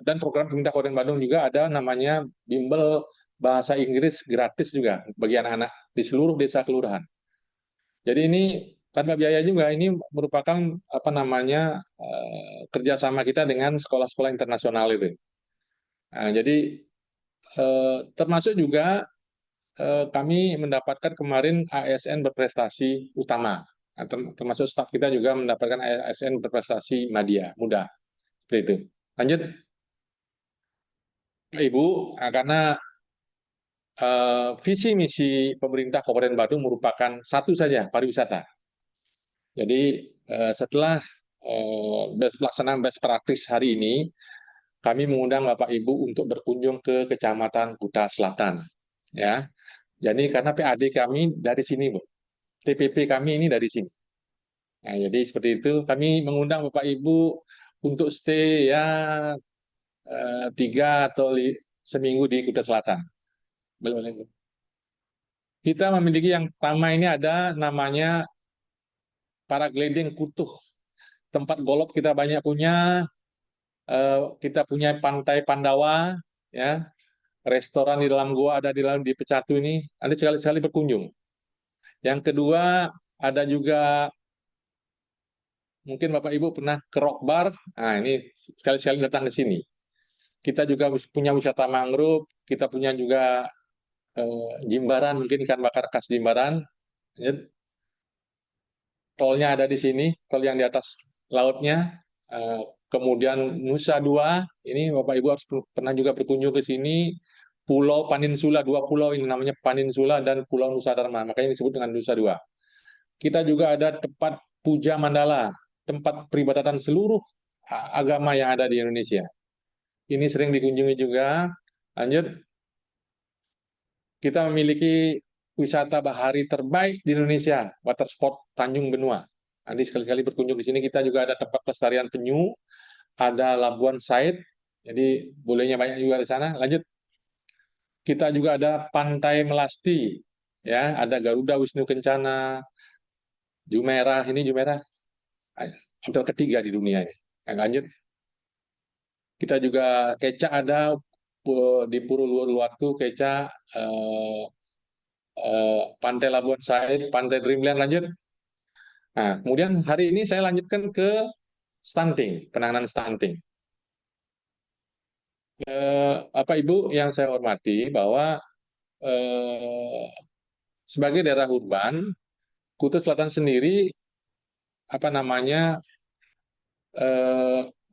dan program pemerintah Kabupaten Bandung juga ada namanya bimbel bahasa Inggris gratis juga bagi anak-anak di seluruh desa kelurahan. Jadi ini tanpa biaya juga, ini merupakan kerjasama kita dengan sekolah-sekolah internasional itu. Nah, jadi termasuk juga kami mendapatkan kemarin ASN berprestasi utama. Nah, termasuk staf kita juga mendapatkan ASN berprestasi muda. Seperti itu. Lanjut, Ibu, karena visi misi pemerintah Kabupaten Bandung merupakan satu saja, pariwisata. Jadi setelah pelaksanaan best practice hari ini, kami mengundang Bapak Ibu untuk berkunjung ke Kecamatan Kuta Selatan. Ya, jadi karena PAD kami dari sini, Bu. TPP kami ini dari sini. Nah, jadi seperti itu, kami mengundang Bapak Ibu untuk stay ya 3 atau seminggu di Kuta Selatan. Kita memiliki yang pertama ini ada namanya paragliding Kutuh. Tempat golf kita banyak punya. Kita punya Pantai Pandawa, ya, restoran di dalam gua ada di dalam di Pecatu ini. Anda sekali-sekali berkunjung. Yang kedua ada juga mungkin Bapak Ibu pernah ke Rock Bar. Nah, ini sekali-sekali datang ke sini. Kita juga punya wisata mangrove, kita punya juga Jimbaran, mungkin ikan bakar khas Jimbaran. Ya. Tolnya ada di sini, tol yang di atas lautnya. Kemudian Nusa Dua, ini Bapak Ibu harus pernah juga berkunjung ke sini. Pulau Paninsula, 2 pulau ini namanya Paninsula dan Pulau Nusa Dharma, makanya disebut dengan Nusa Dua. Kita juga ada tempat Puja Mandala, tempat peribadatan seluruh agama yang ada di Indonesia. Ini sering dikunjungi juga. Lanjut, kita memiliki wisata bahari terbaik di Indonesia, water sport Tanjung Benua. Nanti sekali-sekali berkunjung di sini. Kita juga ada tempat pelestarian penyu, ada Labuan Said, jadi bolehnya banyak juga di sana. Lanjut, kita juga ada Pantai Melasti, ya, ada Garuda Wisnu Kencana, Jumeirah, ini Jumeirah hotel ketiga di dunia ini. Lanjut, kita juga Kecak ada di Pura Uluwatu, Kecak, Pantai Labuan Said, Pantai Dreamland. Lanjut. Nah, kemudian hari ini saya lanjutkan ke stunting, penanganan stunting. Bapak Ibu yang saya hormati, bahwa sebagai daerah urban, Kuta Selatan sendiri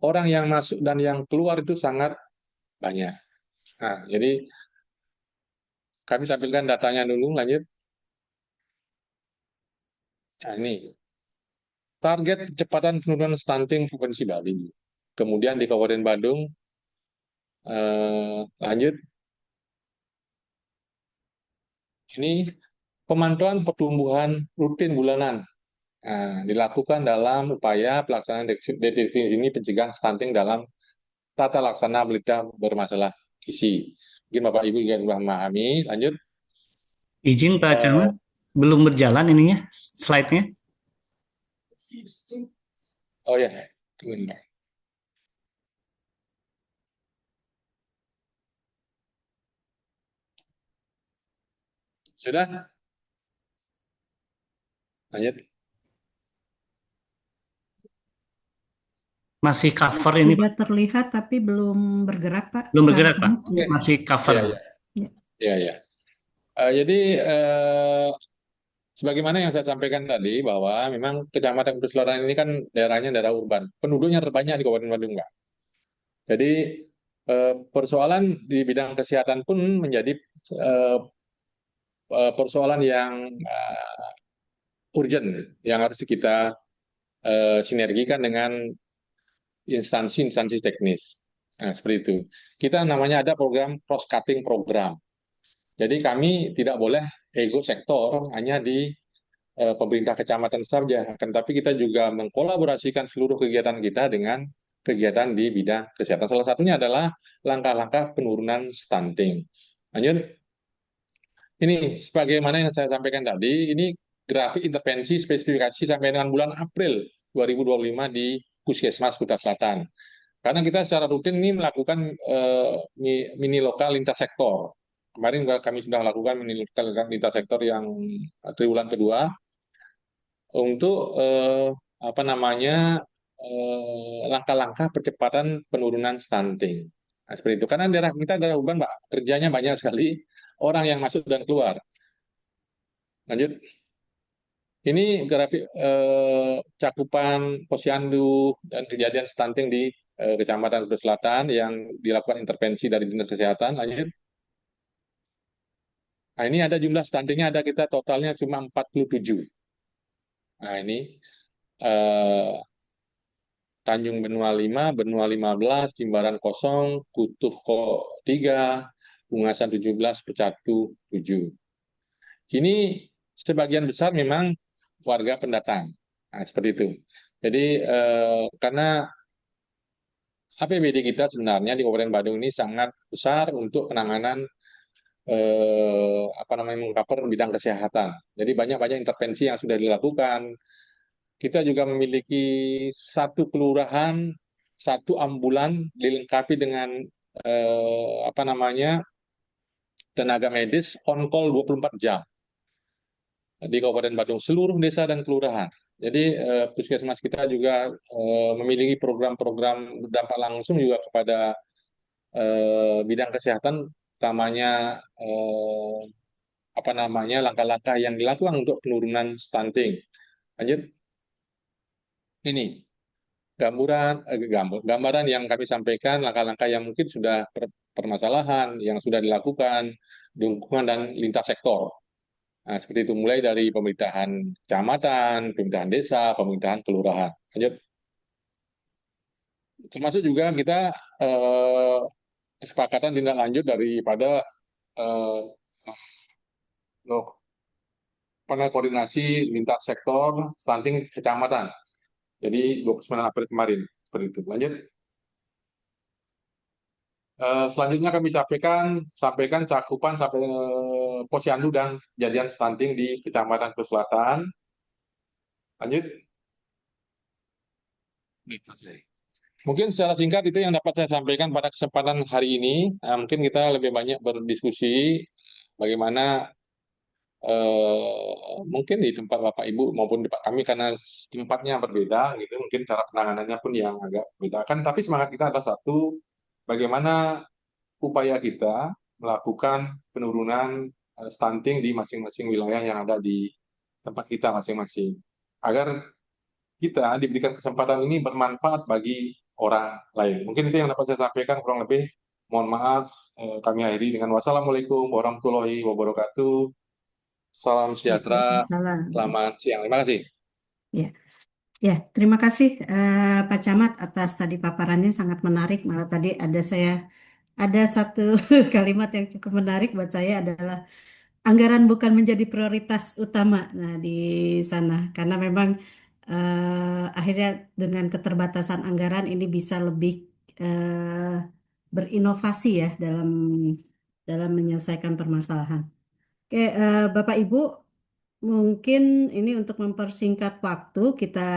orang yang masuk dan yang keluar itu sangat banyak. Nah, jadi kami tampilkan datanya dulu. Lanjut. Nah, ini target percepatan penurunan stunting Provinsi Bali. Kemudian di Kabupaten Bandung, lanjut. Ini pemantauan pertumbuhan rutin bulanan. Nah, dilakukan dalam upaya pelaksanaan deteksi ini pencegahan stunting dalam tata laksana balita bermasalah gizi. Mungkin Bapak Ibu ingin memahami. Lanjut. Izin Pak Camat, belum berjalan ininya, slide-nya. Oh ya, tunggu. Sudah? Lanjut. Masih cover ini, Sudah Pak. terlihat tapi belum bergerak, Pak. Belum bergerak, Pak. Ya. Masih cover. Ya. Jadi sebagaimana yang saya sampaikan tadi, bahwa memang Kecamatan Kuta Selatan ini kan daerahnya daerah urban, penduduknya terbanyak di Kabupaten Bandung, Pak. Jadi persoalan di bidang kesehatan pun menjadi persoalan yang urgent yang harus kita sinergikan dengan instansi-instansi teknis. Nah, seperti itu. Kita namanya ada program cross-cutting program. Jadi kami tidak boleh ego sektor hanya di pemerintah kecamatan saja, akan tapi kita juga mengkolaborasikan seluruh kegiatan kita dengan kegiatan di bidang kesehatan. Salah satunya adalah langkah-langkah penurunan stunting. Lanjut, ini sebagaimana yang saya sampaikan tadi, ini grafik intervensi spesifikasi sampai dengan bulan April 2025 di Puskesmas Kuta Selatan. Karena kita secara rutin ini melakukan mini lokal lintas sektor. Kemarin kami sudah lakukan mini lokal lintas sektor yang triwulan kedua untuk apa namanya langkah-langkah percepatan penurunan stunting. Nah, seperti itu. Karena daerah kita adalah beban, Pak. Kerjanya banyak sekali orang yang masuk dan keluar. Lanjut. Ini grafik cakupan posyandu dan kejadian stunting di Kecamatan Kuta Selatan yang dilakukan intervensi dari Dinas Kesehatan. Lanjut. Nah, ini ada jumlah stuntingnya, ada kita totalnya cuma 47. Nah, ini Tanjung Benua 5, Benua 15, Jimbaran kosong, Kutuh 3, Bungasan 17, Pecatu 7. Ini sebagian besar memang warga pendatang. Nah, seperti itu. Jadi karena APBD kita sebenarnya di Kabupaten Badung ini sangat besar untuk penanganan apa namanya mengcover bidang kesehatan. Jadi banyak-banyak intervensi yang sudah dilakukan. Kita juga memiliki satu kelurahan, satu ambulan dilengkapi dengan apa namanya tenaga medis on call 24 jam di Kabupaten Badung, seluruh desa dan kelurahan. Jadi puskesmas kita juga memiliki program-program berdampak langsung juga kepada bidang kesehatan, utamanya apa namanya langkah-langkah yang dilakukan untuk penurunan stunting. Lanjut. Ini gambaran yang kami sampaikan, langkah-langkah yang mungkin sudah permasalahan, yang sudah dilakukan, dukungan dan lintas sektor. Nah, seperti itu, mulai dari pemerintahan kecamatan, pemerintahan desa, pemerintahan kelurahan. Lanjut. Termasuk juga kita kesepakatan tindak lanjut daripada koordinasi lintas sektor stunting kecamatan. Jadi 29 April kemarin, seperti itu. Lanjut. Selanjutnya kami sampaikan cakupan sampai posyandu dan kejadian stunting di Kecamatan Kuta Selatan. Lanjut. Mungkin secara singkat itu yang dapat saya sampaikan pada kesempatan hari ini. Mungkin kita lebih banyak berdiskusi bagaimana mungkin di tempat Bapak Ibu maupun di tempat kami karena tempatnya berbeda gitu, mungkin cara penanganannya pun yang agak berbeda kan, tapi semangat kita adalah satu, bagaimana upaya kita melakukan penurunan stunting di masing-masing wilayah yang ada di tempat kita masing-masing agar kita diberikan kesempatan ini bermanfaat bagi orang lain. Mungkin itu yang dapat saya sampaikan kurang lebih. Mohon maaf, kami akhiri dengan wassalamualaikum warahmatullahi wabarakatuh. Salam sejahtera. Salam. Selamat siang. Terima kasih. Ya, ya, terima kasih Pak Camat atas tadi paparannya sangat menarik. Malah tadi ada satu kalimat yang cukup menarik buat saya adalah anggaran bukan menjadi prioritas utama. Nah, di sana karena memang akhirnya dengan keterbatasan anggaran ini bisa lebih berinovasi ya dalam menyelesaikan permasalahan. Oke, Bapak Ibu, mungkin ini untuk mempersingkat waktu kita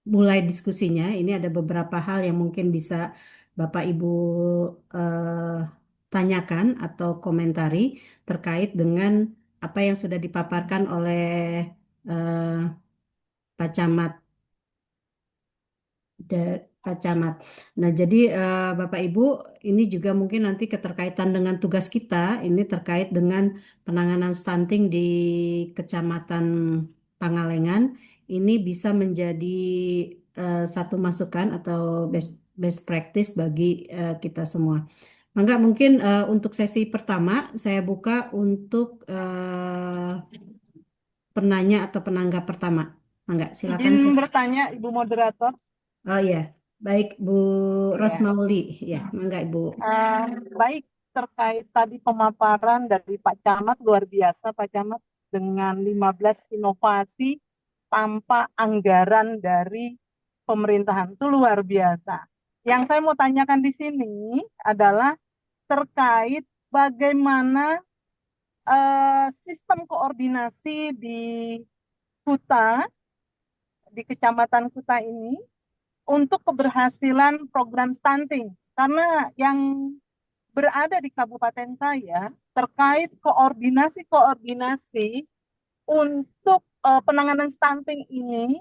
mulai diskusinya. Ini ada beberapa hal yang mungkin bisa Bapak Ibu tanyakan atau komentari terkait dengan apa yang sudah dipaparkan oleh Pak Camat. Pak Camat. Nah, jadi Bapak Ibu, ini juga mungkin nanti keterkaitan dengan tugas kita, ini terkait dengan penanganan stunting di Kecamatan Pangalengan. Ini bisa menjadi satu masukan atau best practice bagi kita semua. Mangga mungkin untuk sesi pertama saya buka untuk penanya atau penanggap pertama. Mangga, silakan. Izin bertanya, Ibu Moderator. Oh iya, baik Bu Ya. Rosmauli, ya, mangga Ibu. Baik, terkait tadi pemaparan dari Pak Camat, luar biasa Pak Camat, dengan 15 inovasi tanpa anggaran dari pemerintahan. Itu luar biasa. Yang saya mau tanyakan di sini adalah terkait bagaimana sistem koordinasi di Kuta, di Kecamatan Kuta ini, untuk keberhasilan program stunting. Karena yang berada di kabupaten saya terkait koordinasi untuk penanganan stunting ini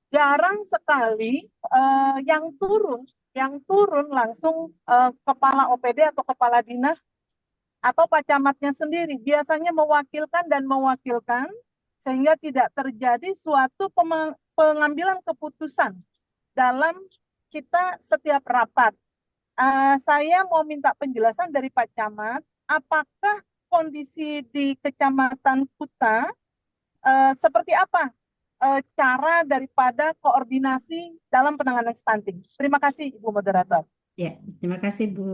jarang sekali yang turun langsung kepala OPD atau kepala dinas atau Pak Camatnya sendiri. Biasanya mewakilkan sehingga tidak terjadi suatu pengambilan keputusan dalam kita setiap rapat. Saya mau minta penjelasan dari Pak Camat, apakah kondisi di Kecamatan Kuta seperti apa cara daripada koordinasi dalam penanganan stunting. Terima kasih Ibu Moderator. Ya, terima kasih Bu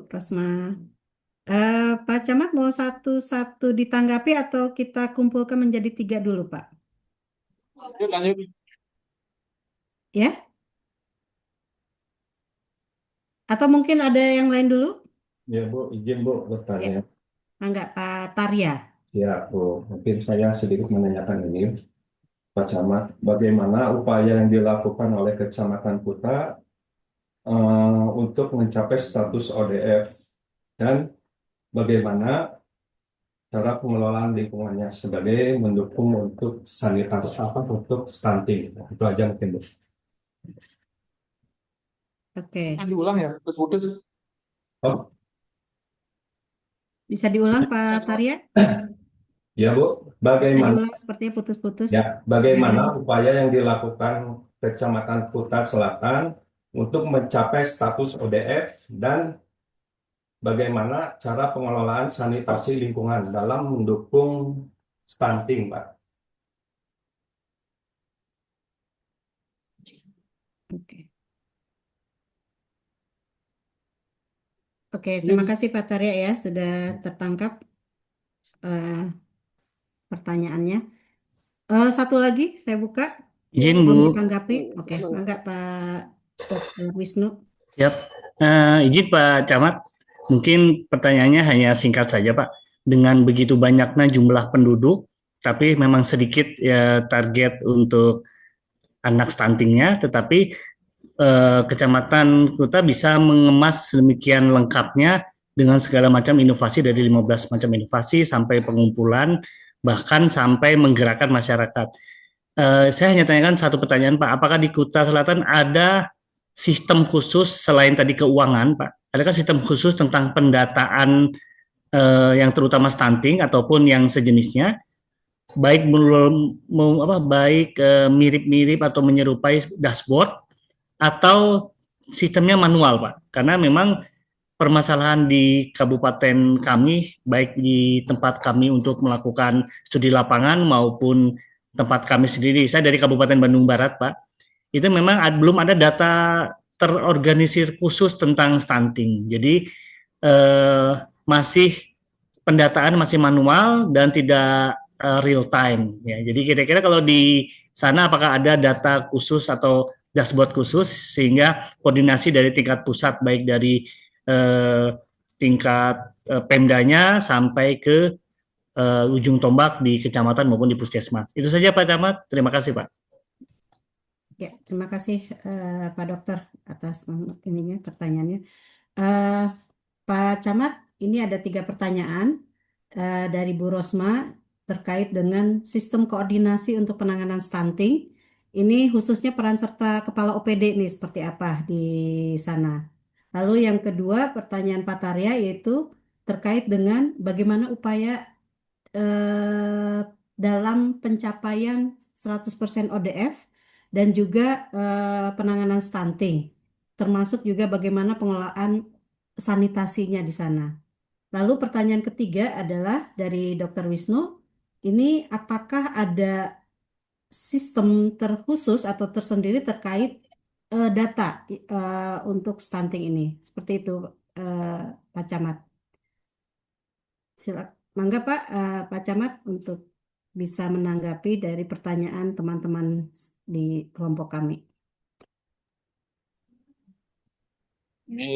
Rosma. Pak Camat mau satu-satu ditanggapi atau kita kumpulkan menjadi 3 dulu, Pak? Lanjut. Ya? Atau mungkin ada yang lain dulu? Ya Bu, izin Bu bertanya. Enggak, Pak Tarya. Ya Bu, mungkin saya sedikit menanyakan ini, Pak Camat, bagaimana upaya yang dilakukan oleh Kecamatan Kuta untuk mencapai status ODF dan bagaimana cara pengelolaan lingkungannya sebagai mendukung untuk sanitasi untuk stunting. Itu aja mungkin Bu. Oke. Diulang ya, putus-putus. Oh, Bisa diulang Pak Tarya? ya Bu, Bisa bagaimana diulang sepertinya putus-putus. ya, bagaimana upaya yang dilakukan Kecamatan Kuta Selatan untuk mencapai status ODF dan bagaimana cara pengelolaan sanitasi lingkungan dalam mendukung stunting, Pak? Oke. Oke, terima kasih Pak Tarya ya sudah tertangkap pertanyaannya. Satu lagi saya buka Izin sebelum Bu. ditanggapi. Oke, enggak Pak Dr. Wisnu. Siap. Izin Pak Camat, mungkin pertanyaannya hanya singkat saja Pak. Dengan begitu banyaknya jumlah penduduk, tapi memang sedikit ya target untuk anak stuntingnya, tetapi Kecamatan Kuta bisa mengemas sedemikian lengkapnya dengan segala macam inovasi dari 15 macam inovasi sampai pengumpulan, bahkan sampai menggerakkan masyarakat. Saya hanya tanyakan satu pertanyaan Pak, apakah di Kuta Selatan ada sistem khusus selain tadi keuangan Pak? Adakah sistem khusus tentang pendataan yang terutama stunting ataupun yang sejenisnya? Baik mirip-mirip atau menyerupai dashboard atau sistemnya manual, Pak. Karena memang permasalahan di kabupaten kami, baik di tempat kami untuk melakukan studi lapangan maupun tempat kami sendiri, saya dari Kabupaten Bandung Barat, Pak, itu memang belum ada data terorganisir khusus tentang stunting. Jadi masih pendataan masih manual dan tidak real time. Ya, jadi kira-kira kalau di sana apakah ada data khusus atau dashboard khusus sehingga koordinasi dari tingkat pusat baik dari tingkat Pemdanya sampai ke ujung tombak di kecamatan maupun di puskesmas. Itu saja Pak Camat. Terima kasih Pak. Ya, terima kasih Pak Dokter atas pertanyaannya. Pak Camat, ini ada 3 pertanyaan dari Bu Rosma terkait dengan sistem koordinasi untuk penanganan stunting. Ini khususnya peran serta kepala OPD nih seperti apa di sana. Lalu yang kedua pertanyaan Pak Tarya yaitu terkait dengan bagaimana upaya dalam pencapaian 100% ODF dan juga penanganan stunting. Termasuk juga bagaimana pengelolaan sanitasinya di sana. Lalu pertanyaan ketiga adalah dari Dr. Wisnu, ini apakah ada sistem terkhusus atau tersendiri terkait data untuk stunting ini? Seperti itu, eh, Pak Camat. Mangga Pak Camat untuk bisa menanggapi dari pertanyaan teman-teman di kelompok kami. Ini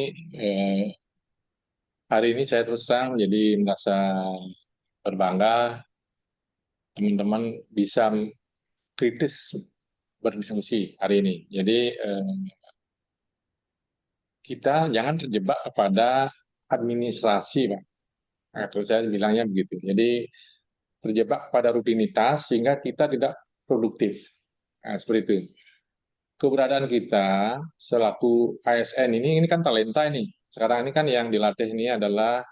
hari ini saya terus terang jadi merasa berbangga teman-teman bisa kritis berdiskusi hari ini. Jadi kita jangan terjebak kepada administrasi, Pak. Nah, terus saya bilangnya begitu. Jadi terjebak pada rutinitas sehingga kita tidak produktif. Nah, seperti itu. Keberadaan kita selaku ASN ini kan talenta ini. Sekarang ini kan yang dilatih ini adalah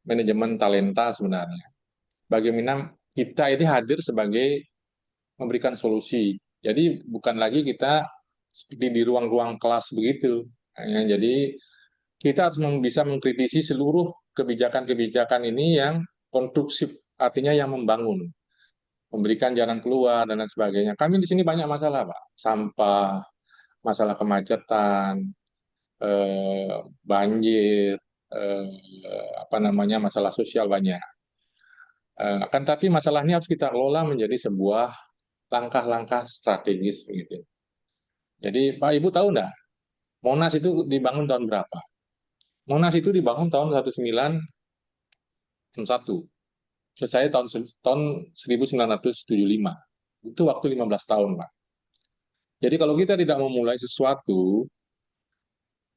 manajemen talenta sebenarnya. Bagaimana kita ini hadir sebagai memberikan solusi. Jadi bukan lagi kita seperti di ruang-ruang kelas begitu. Nah, jadi kita harus bisa mengkritisi seluruh kebijakan-kebijakan ini yang konstruktif, artinya yang membangun, memberikan jalan keluar dan lain sebagainya. Kami di sini banyak masalah, Pak. Sampah, masalah kemacetan, banjir, masalah sosial banyak. Akan tapi masalah ini harus kita kelola menjadi sebuah langkah-langkah strategis gitu. Jadi Pak Ibu tahu nggak, Monas itu dibangun tahun berapa? Monas itu dibangun tahun 1901. Selesai tahun 1975. Itu waktu 15 tahun, Pak. Jadi kalau kita tidak memulai sesuatu,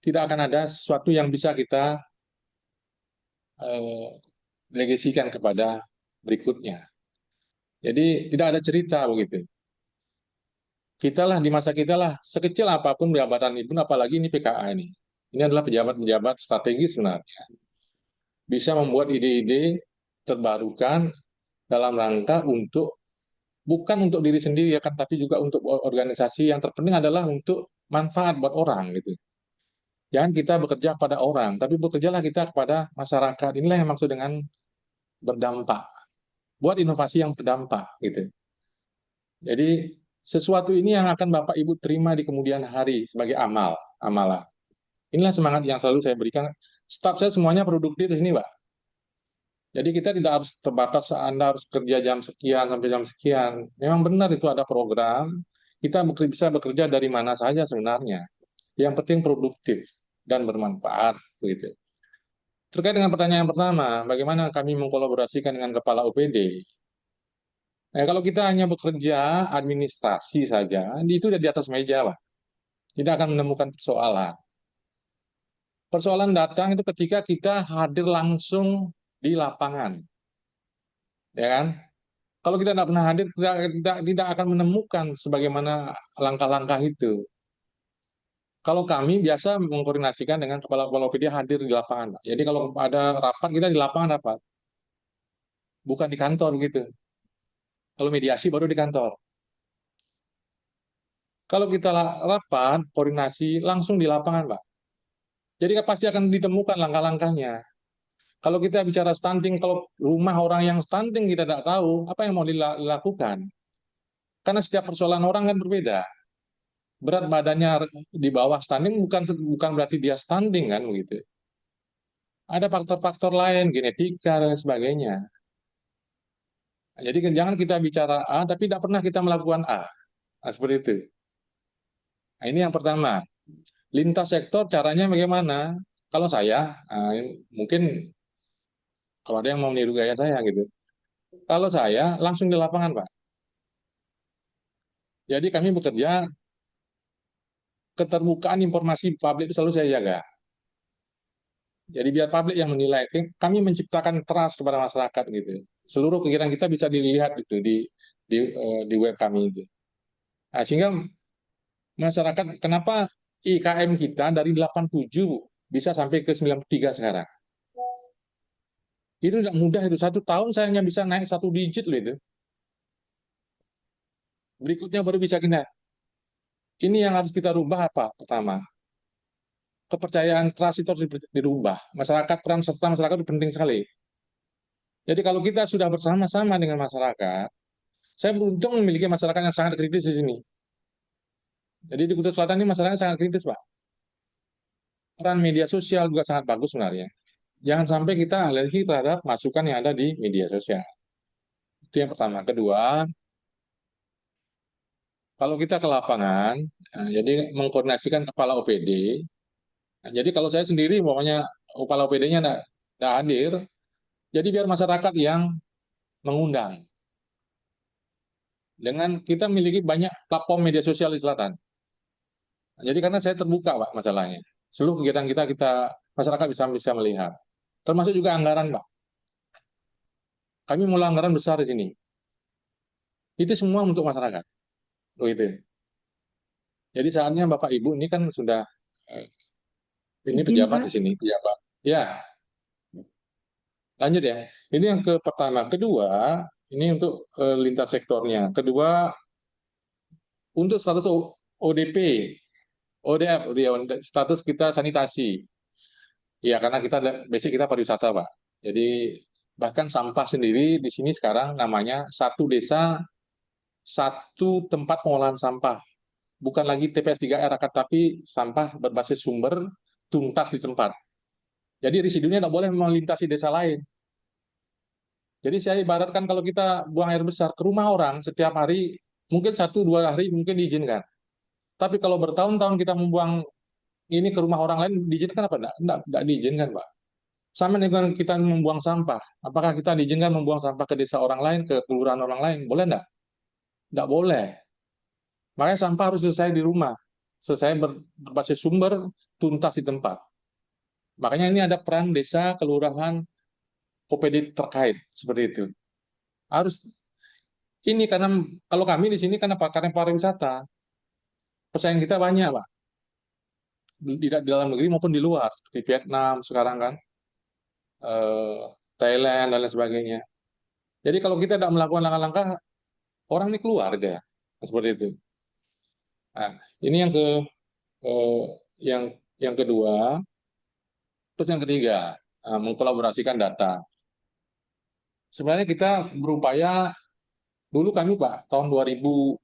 tidak akan ada sesuatu yang bisa kita legasikan kepada berikutnya. Jadi tidak ada cerita begitu. Kita lah di masa kita lah, sekecil apapun jabatan ibu, apalagi ini PKA ini. Ini adalah pejabat-pejabat strategis sebenarnya. Bisa membuat ide-ide terbarukan dalam rangka untuk bukan untuk diri sendiri ya kan, tapi juga untuk organisasi. Yang terpenting adalah untuk manfaat buat orang gitu. Jangan kita bekerja pada orang, tapi bekerjalah kita kepada masyarakat. Inilah yang maksud dengan berdampak. Buat inovasi yang berdampak gitu. Jadi sesuatu ini yang akan Bapak Ibu terima di kemudian hari sebagai amalan. Inilah semangat yang selalu saya berikan. Staf saya semuanya produktif di sini, Pak. Jadi kita tidak harus terbatas Anda harus kerja jam sekian sampai jam sekian. Memang benar itu ada program. Kita bisa bekerja dari mana saja sebenarnya. Yang penting produktif dan bermanfaat begitu. Terkait dengan pertanyaan pertama, bagaimana kami mengkolaborasikan dengan kepala OPD? Kalau kita hanya bekerja administrasi saja, itu udah di atas meja, Pak. Tidak akan menemukan persoalan. Persoalan datang itu ketika kita hadir langsung di lapangan. Ya kan? Kalau kita tidak pernah hadir, tidak akan menemukan sebagaimana langkah-langkah itu. Kalau kami biasa mengkoordinasikan dengan kepala-kepala OPD hadir di lapangan, Pak. Jadi kalau ada rapat, kita di lapangan rapat. Bukan di kantor gitu. Kalau mediasi baru di kantor. Kalau kita rapat, koordinasi, langsung di lapangan, Pak. Jadi pasti akan ditemukan langkah-langkahnya. Kalau kita bicara stunting, kalau rumah orang yang stunting kita tidak tahu, apa yang mau dilakukan? Karena setiap persoalan orang kan berbeda. Berat badannya di bawah stunting bukan berarti dia stunting kan begitu. Ada faktor-faktor lain, genetika dan sebagainya. Jadi jangan kita bicara A, tapi tidak pernah kita melakukan A. Nah, seperti itu. Nah, ini yang pertama. Lintas sektor caranya bagaimana? Kalau saya, mungkin kalau ada yang mau meniru gaya saya gitu. Kalau saya langsung di lapangan, Pak. Jadi kami bekerja, keterbukaan informasi publik itu selalu saya jaga. Jadi biar publik yang menilai. Kami menciptakan trust kepada masyarakat gitu. Seluruh kegiatan kita bisa dilihat gitu di web kami itu. Nah, sehingga masyarakat, kenapa IKM kita dari 87 bisa sampai ke 93 sekarang? Itu tidak mudah itu. 1 tahun saya hanya bisa naik 1 digit loh itu. Berikutnya baru bisa kita. Ini yang harus kita rubah apa? Pertama, kepercayaan trust itu harus dirubah. Masyarakat, peran serta masyarakat itu penting sekali. Jadi kalau kita sudah bersama-sama dengan masyarakat, saya beruntung memiliki masyarakat yang sangat kritis di sini. Jadi di Kutub Selatan ini masyarakat sangat kritis, Pak. Peran media sosial juga sangat bagus sebenarnya. Jangan sampai kita alergi terhadap masukan yang ada di media sosial. Itu yang pertama. Kedua, kalau kita ke lapangan, jadi mengkoordinasikan kepala OPD. Nah, jadi kalau saya sendiri, pokoknya kepala OPD-nya tidak hadir, jadi biar masyarakat yang mengundang. Dengan kita memiliki banyak platform media sosial di Selatan. Nah, jadi karena saya terbuka, Pak, masalahnya. Seluruh kegiatan kita masyarakat bisa melihat. Termasuk juga anggaran, Pak. Kami mulai anggaran besar di sini. Itu semua untuk masyarakat. Begitu. Jadi saatnya Bapak Ibu ini kan sudah ini Izin, pejabat Pak. di sini, pejabat. Ya, lanjut ya. Ini yang pertama. Kedua, ini untuk lintas sektornya. Kedua, untuk status ODP, ODF, status kita sanitasi. Ya, karena basic kita pariwisata, Pak. Jadi bahkan sampah sendiri di sini sekarang namanya satu desa, satu tempat pengolahan sampah. Bukan lagi TPS 3R, tapi sampah berbasis sumber tuntas di tempat. Jadi residunya tidak boleh melintasi desa lain. Jadi saya ibaratkan kalau kita buang air besar ke rumah orang setiap hari, mungkin 1-2 hari mungkin diizinkan. Tapi kalau bertahun-tahun kita membuang ini ke rumah orang lain, diizinkan apa? Tidak diizinkan, Pak. Sama dengan kita membuang sampah. Apakah kita diizinkan membuang sampah ke desa orang lain, ke kelurahan orang lain? Boleh enggak? Tidak boleh. Makanya sampah harus selesai di rumah. Selesai berbasis sumber, tuntas di tempat. Makanya ini ada peran desa, kelurahan, OPD terkait seperti itu. Harus ini karena kalau kami di sini karena pariwisata, pesaing kita banyak, Pak. Tidak di dalam negeri maupun di luar, seperti Vietnam sekarang kan, Thailand dan lain sebagainya. Jadi kalau kita tidak melakukan langkah-langkah, orang ini keluar dia, seperti itu. Nah, ini yang kedua, terus yang ketiga, mengkolaborasikan data. Sebenarnya kita berupaya, dulu kami Pak, tahun 2020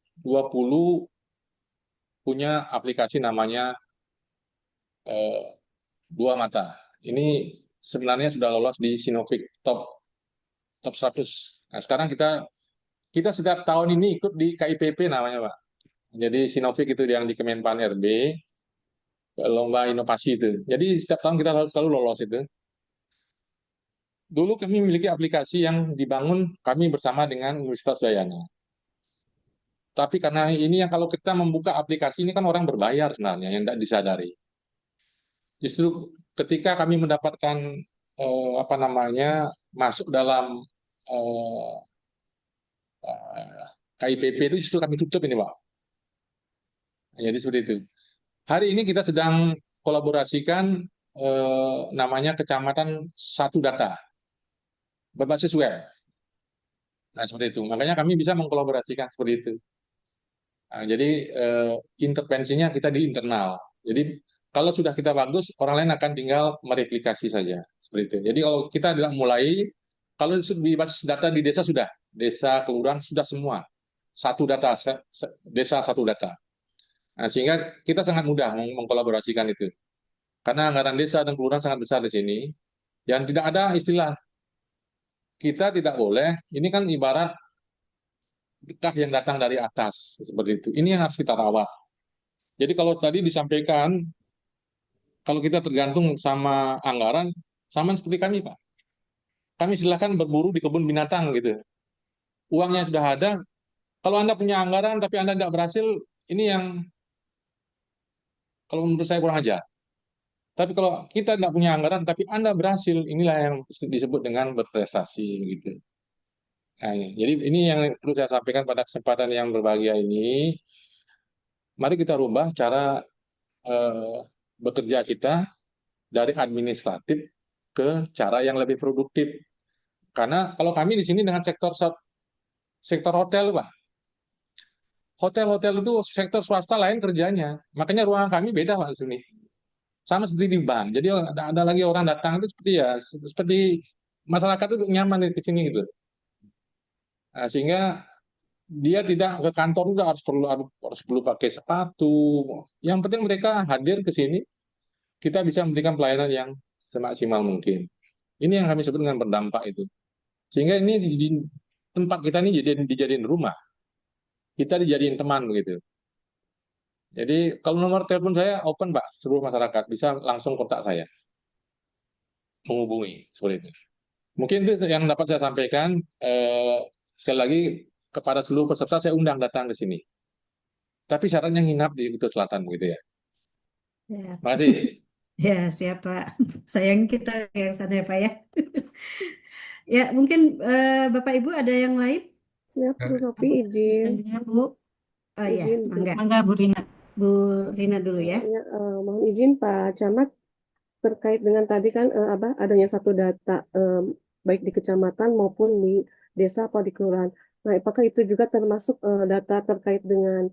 punya aplikasi namanya Dua Mata. Ini sebenarnya sudah lolos di Sinovik top 100. Nah, sekarang kita setiap tahun ini ikut di KIPP namanya, Pak. Jadi Sinovik itu yang di Kemenpan RB, lomba inovasi itu. Jadi setiap tahun kita selalu lolos itu. Dulu kami memiliki aplikasi yang dibangun kami bersama dengan Universitas Udayana. Tapi karena ini yang kalau kita membuka aplikasi ini kan orang berbayar sebenarnya yang tidak disadari. Justru ketika kami mendapatkan masuk dalam KIPP itu justru kami tutup ini, Pak. Jadi seperti itu. Hari ini kita sedang kolaborasikan namanya Kecamatan Satu Data berbasis web. Nah, seperti itu. Makanya kami bisa mengkolaborasikan seperti itu. Nah, jadi intervensinya kita di internal. Jadi kalau sudah kita bagus, orang lain akan tinggal mereplikasi saja. Seperti itu. Jadi kalau kita tidak mulai, kalau di basis data di desa sudah, desa, kelurahan sudah semua. Satu data, desa satu data. Nah, sehingga kita sangat mudah mengkolaborasikan itu. Karena anggaran desa dan kelurahan sangat besar di sini. Dan tidak ada istilah, kita tidak boleh, ini kan ibarat berkah yang datang dari atas, seperti itu. Ini yang harus kita rawat. Jadi kalau tadi disampaikan, kalau kita tergantung sama anggaran, sama seperti kami, Pak. Kami silahkan berburu di kebun binatang gitu. Uangnya sudah ada, kalau Anda punya anggaran tapi Anda tidak berhasil, ini yang kalau menurut saya kurang ajar. Tapi kalau kita tidak punya anggaran tapi Anda berhasil, inilah yang disebut dengan berprestasi gitu. Nah, jadi ini yang perlu saya sampaikan pada kesempatan yang berbahagia ini. Mari kita rubah cara bekerja kita dari administratif ke cara yang lebih produktif. Karena kalau kami di sini dengan sektor hotel, Pak. Hotel-hotel itu sektor swasta lain kerjanya. Makanya ruangan kami beda, Pak, di sini. sama seperti di bank. Jadi ada lagi orang datang itu seperti ya seperti masyarakat itu nyaman di sini gitu. Nah, sehingga dia tidak ke kantor juga harus perlu pakai sepatu. Yang penting mereka hadir ke sini, kita bisa memberikan pelayanan yang semaksimal mungkin. Ini yang kami sebut dengan berdampak itu. Sehingga ini di tempat kita ini dijadiin rumah. Kita dijadiin teman begitu. Jadi kalau nomor telepon saya open, Pak, seluruh masyarakat bisa langsung kontak saya, menghubungi seperti itu. Mungkin itu yang dapat saya sampaikan. Sekali lagi kepada seluruh peserta saya undang datang ke sini. Tapi syaratnya nginap di Kutub Selatan begitu ya. Ya, Terima kasih. ya siap Pak. Sayang kita yang sana ya Pak ya. Ya mungkin Bapak Ibu ada yang lain? Siap, Bu Ropi izin. Ya, Bu. Oh iya, Izin, Bu. mangga. Mangga Bu Rina. Bu Rina dulu ya. Ya, mohon izin Pak Camat terkait dengan tadi kan adanya satu data baik di kecamatan maupun di desa atau di kelurahan. Nah, apakah itu juga termasuk data terkait dengan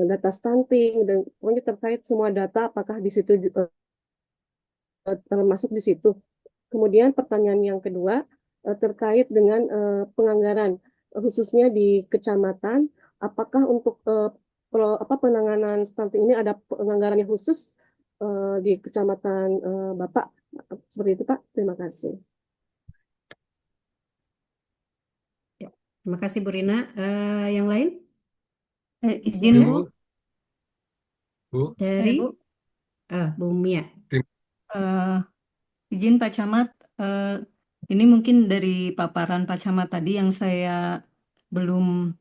data stunting dan pokoknya terkait semua data apakah di situ termasuk di situ. Kemudian pertanyaan yang kedua terkait dengan penganggaran khususnya di kecamatan, apakah untuk penanganan stunting ini ada penganggarannya khusus di kecamatan Bapak? Seperti itu Pak. Terima kasih. Ya, terima kasih Bu Rina. Yang lain? Izin Ya. Bu. Bu, Dari Bu. Bu Mia. Izin Pak Camat, ini mungkin dari paparan Pak Camat tadi yang saya belum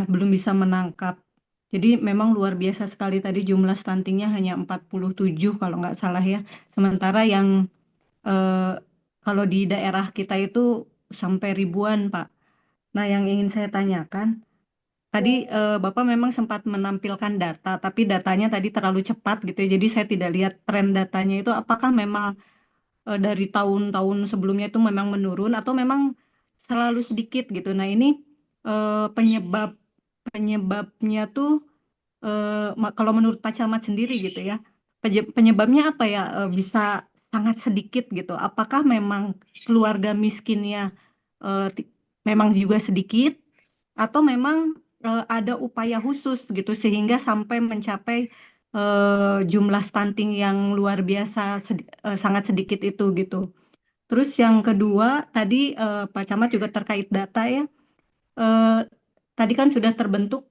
belum bisa menangkap. Jadi memang luar biasa sekali tadi jumlah stuntingnya hanya 47 kalau nggak salah ya. Sementara yang kalau di daerah kita itu sampai ribuan, Pak. Nah, yang ingin saya tanyakan, tadi Bapak memang sempat menampilkan data, tapi datanya tadi terlalu cepat gitu ya. Jadi saya tidak lihat tren datanya itu apakah memang dari tahun-tahun sebelumnya itu memang menurun atau memang selalu sedikit gitu. Nah, ini penyebabnya tuh kalau menurut Pak Camat sendiri gitu ya, penyebabnya apa ya bisa sangat sedikit gitu. Apakah memang keluarga miskinnya memang juga sedikit atau memang ada upaya khusus gitu sehingga sampai mencapai jumlah stunting yang luar biasa sangat sedikit itu gitu. Terus yang kedua tadi Pak Camat juga terkait data ya. Tadi kan sudah terbentuk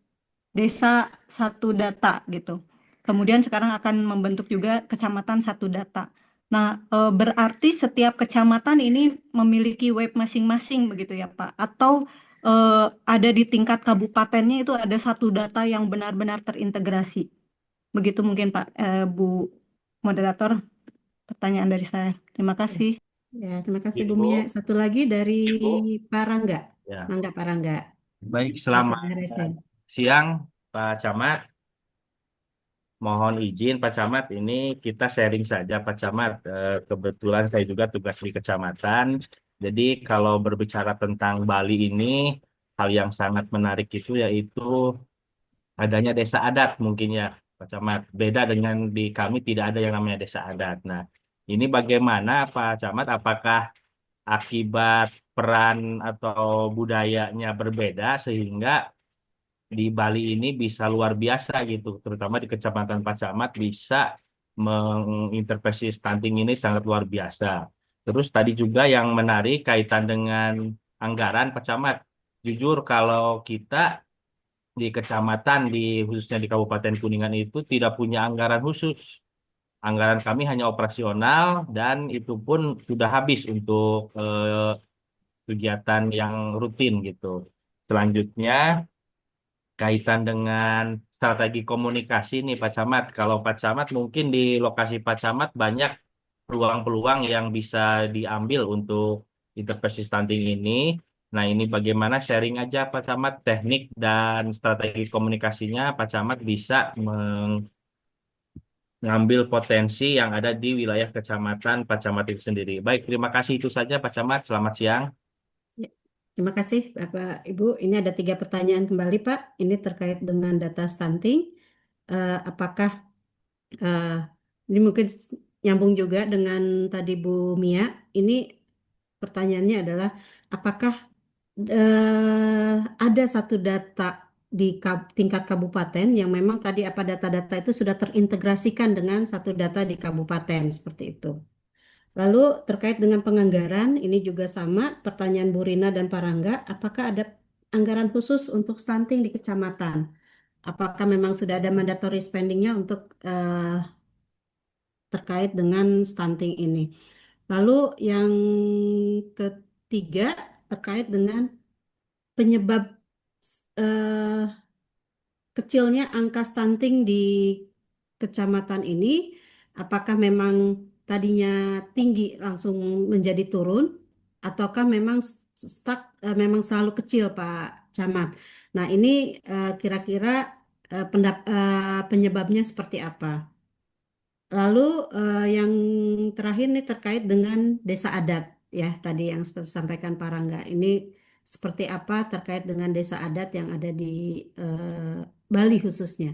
desa satu data gitu. Kemudian sekarang akan membentuk juga kecamatan satu data. Nah, berarti setiap kecamatan ini memiliki web masing-masing begitu ya Pak? Atau ada di tingkat kabupatennya itu ada satu data yang benar-benar terintegrasi? Begitu mungkin Pak, Bu Moderator, pertanyaan dari saya. Terima kasih. Ya, terima kasih Bu Ibu, Mia. Satu lagi dari Ibu. Pak Rangga. Ya. Mangga Pak Rangga. Baik, selamat Resen. siang Pak Camat. Mohon izin Pak Camat, ini kita sharing saja Pak Camat. Kebetulan saya juga tugas di kecamatan. Jadi kalau berbicara tentang Bali ini, hal yang sangat menarik itu yaitu adanya desa adat mungkin ya Pak Camat. Beda dengan di kami tidak ada yang namanya desa adat. Nah, ini bagaimana Pak Camat? Apakah akibat peran atau budayanya berbeda sehingga di Bali ini bisa luar biasa gitu, terutama di Kecamatan Pacamat bisa mengintervensi stunting ini sangat luar biasa. Terus tadi juga yang menarik kaitan dengan anggaran Pacamat. Jujur kalau kita di kecamatan khususnya di Kabupaten Kuningan itu tidak punya anggaran khusus. Anggaran kami hanya operasional dan itu pun sudah habis untuk kegiatan yang rutin gitu. Selanjutnya kaitan dengan strategi komunikasi nih Pak Camat. Kalau Pak Camat mungkin di lokasi Pak Camat banyak peluang-peluang yang bisa diambil untuk intervensi stunting ini. Nah ini bagaimana sharing aja Pak Camat teknik dan strategi komunikasinya Pak Camat bisa mengambil potensi yang ada di wilayah kecamatan Pak Camat itu sendiri. Baik, terima kasih itu saja Pak Camat. Selamat siang. Ya, terima kasih Bapak Ibu. Ini ada 3 pertanyaan kembali Pak. Ini terkait dengan data stunting. Apakah Eh, ini mungkin nyambung juga dengan tadi Bu Mia. Ini pertanyaannya adalah apakah ada satu data di tingkat kabupaten yang memang tadi apa data-data itu sudah terintegrasikan dengan satu data di kabupaten seperti itu. Lalu terkait dengan penganggaran, ini juga sama pertanyaan Bu Rina dan Pak Rangga, apakah ada anggaran khusus untuk stunting di kecamatan? Apakah memang sudah ada mandatory spendingnya untuk terkait dengan stunting ini? Lalu yang ketiga terkait dengan penyebab eh, kecilnya angka stunting di kecamatan ini, apakah memang tadinya tinggi langsung menjadi turun, ataukah memang stuck, memang selalu kecil, Pak Camat? Nah, ini kira-kira penyebabnya seperti apa? Lalu yang terakhir nih terkait dengan desa adat, ya tadi yang seperti sampaikan Pak Rangga. Ini seperti apa terkait dengan desa adat yang ada di Bali khususnya.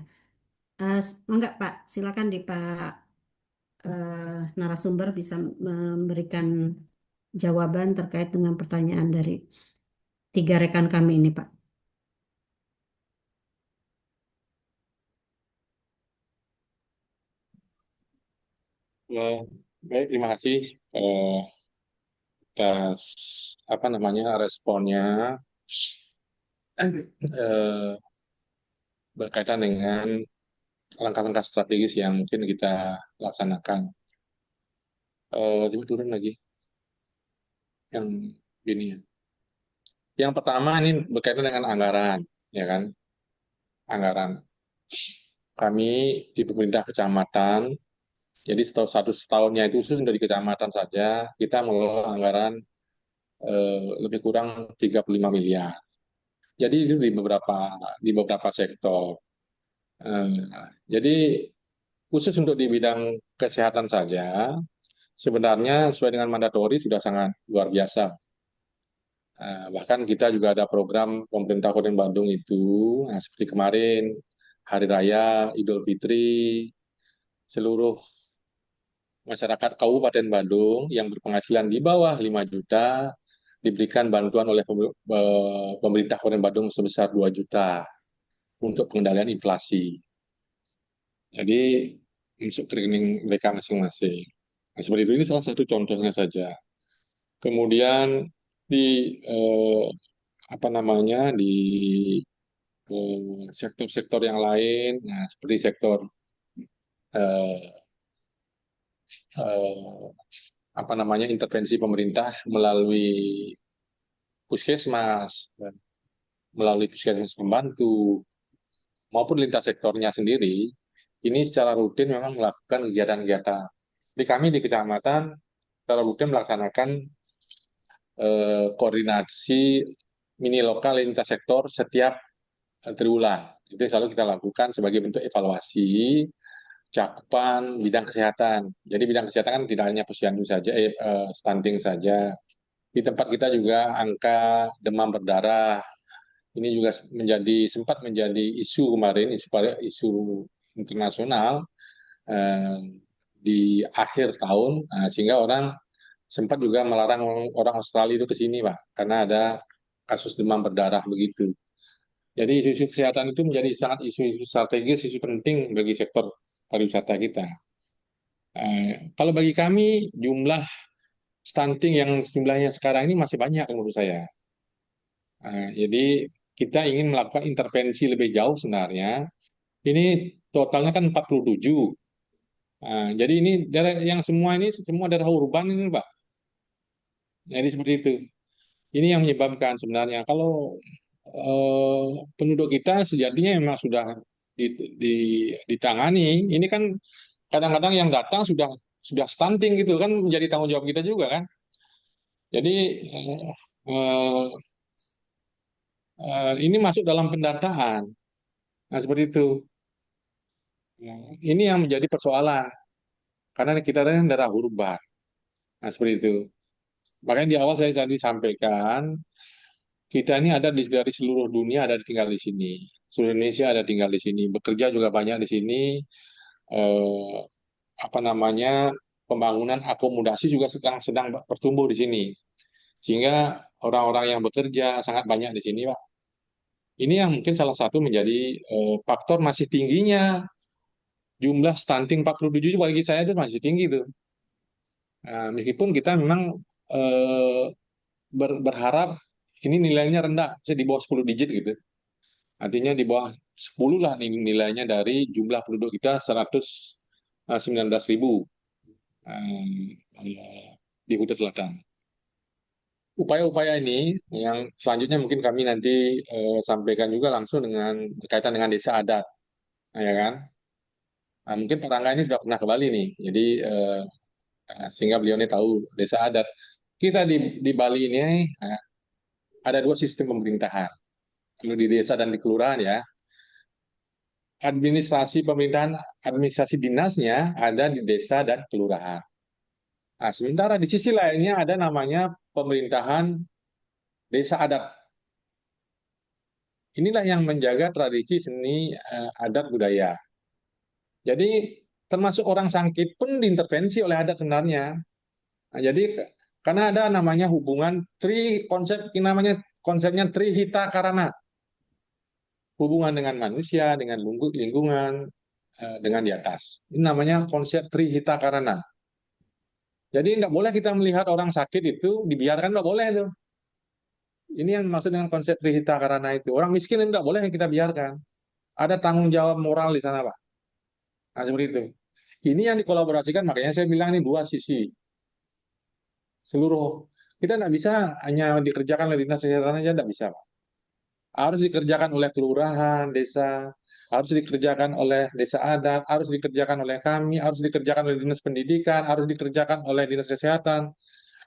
Mangga Pak, silakan di Pak narasumber bisa memberikan jawaban terkait dengan pertanyaan dari tiga rekan kami ini, Pak. Baik, terima kasih atas apa namanya responnya eh, berkaitan dengan langkah-langkah strategis yang mungkin kita laksanakan. Coba turun lagi yang ini ya. Yang pertama ini berkaitan dengan anggaran, ya kan? Anggaran. Kami di pemerintah kecamatan, jadi satu setahunnya itu khusus dari kecamatan saja, kita mengelola anggaran lebih kurang 35 miliar. Jadi itu di beberapa sektor. Eh, jadi khusus untuk di bidang kesehatan saja, sebenarnya sesuai dengan mandatori sudah sangat luar biasa. Bahkan kita juga ada program pemerintah Kabupaten Bandung itu, seperti kemarin Hari Raya Idul Fitri, seluruh masyarakat Kabupaten Bandung yang berpenghasilan di bawah 5 juta diberikan bantuan oleh pemerintah Kabupaten Bandung sebesar 2 juta untuk pengendalian inflasi. Jadi masuk ke rekening mereka masing-masing. Nah, seperti itu, ini salah satu contohnya saja. Kemudian di apa namanya di sektor-sektor yang lain, nah, seperti sektor eh, eh, apa namanya intervensi pemerintah melalui puskesmas, dan melalui puskesmas pembantu maupun lintas sektornya sendiri, ini secara rutin memang melakukan kegiatan-kegiatan. Di kami di kecamatan secara rutin melaksanakan koordinasi mini lokal lintas sektor setiap triwulan. Itu selalu kita lakukan sebagai bentuk evaluasi cakupan bidang kesehatan. Jadi bidang kesehatan kan tidak hanya posyandu saja, stunting saja. Di tempat kita juga angka demam berdarah ini juga sempat menjadi isu kemarin, isu internasional eh, di akhir tahun, sehingga orang sempat juga melarang orang Australia itu ke sini, Pak, karena ada kasus demam berdarah begitu. Jadi isu-isu kesehatan itu menjadi sangat isu-isu strategis, isu penting bagi sektor pariwisata kita. Kalau bagi kami jumlah stunting yang jumlahnya sekarang ini masih banyak menurut saya. Jadi kita ingin melakukan intervensi lebih jauh sebenarnya. Ini totalnya kan 47. Jadi ini daerah yang semua ini semua daerah urban ini, Pak. Jadi seperti itu. Ini yang menyebabkan sebenarnya kalau penduduk kita sejatinya memang sudah ditangani. Ini kan kadang-kadang yang datang sudah stunting gitu kan, menjadi tanggung jawab kita juga kan. Jadi eh, ini masuk dalam pendataan. Nah, seperti itu. Nah, ini yang menjadi persoalan karena kita ini daerah urban. Nah, seperti itu. Makanya di awal saya tadi sampaikan kita ini ada dari seluruh dunia ada tinggal di sini. Seluruh Indonesia ada tinggal di sini. Bekerja juga banyak di sini. eh, apa namanya pembangunan akomodasi juga sedang bertumbuh di sini, sehingga orang-orang yang bekerja sangat banyak di sini, Pak. Ini yang mungkin salah satu menjadi faktor masih tingginya jumlah stunting 47 bagi saya itu masih tinggi tuh. Nah, meskipun kita memang eh, berharap ini nilainya rendah, bisa di bawah 10 digit gitu. Artinya di bawah 10 lah nilainya dari jumlah penduduk kita 119.000 di Kutai Selatan. Upaya-upaya ini yang selanjutnya mungkin kami nanti sampaikan juga langsung dengan berkaitan dengan desa adat, ya kan? Nah, mungkin Pak Rangga ini sudah pernah ke Bali nih, jadi sehingga beliau ini tahu desa adat. Kita di Bali ini ada dua sistem pemerintahan. Kalau di desa dan di kelurahan ya, administrasi pemerintahan, administrasi dinasnya ada di desa dan kelurahan. Nah, sementara di sisi lainnya ada namanya pemerintahan desa adat. Inilah yang menjaga tradisi seni adat budaya. Jadi termasuk orang sakit pun diintervensi oleh adat sebenarnya. Nah, jadi karena ada namanya hubungan namanya konsepnya trihita karana. Hubungan dengan manusia, dengan lingkungan, dengan di atas. Ini namanya konsep trihita karana. Jadi nggak boleh kita melihat orang sakit itu dibiarkan, nggak boleh itu. Ini yang maksud dengan konsep trihita karana itu. Orang miskin itu nggak boleh kita biarkan. Ada tanggung jawab moral di sana, Pak. Nah, seperti itu. Ini yang dikolaborasikan, makanya saya bilang ini dua sisi. Seluruh kita nggak bisa hanya dikerjakan oleh dinas kesehatan aja, nggak bisa, Pak. Harus dikerjakan oleh kelurahan, desa, harus dikerjakan oleh desa adat, harus dikerjakan oleh kami, harus dikerjakan oleh dinas pendidikan, harus dikerjakan oleh dinas kesehatan,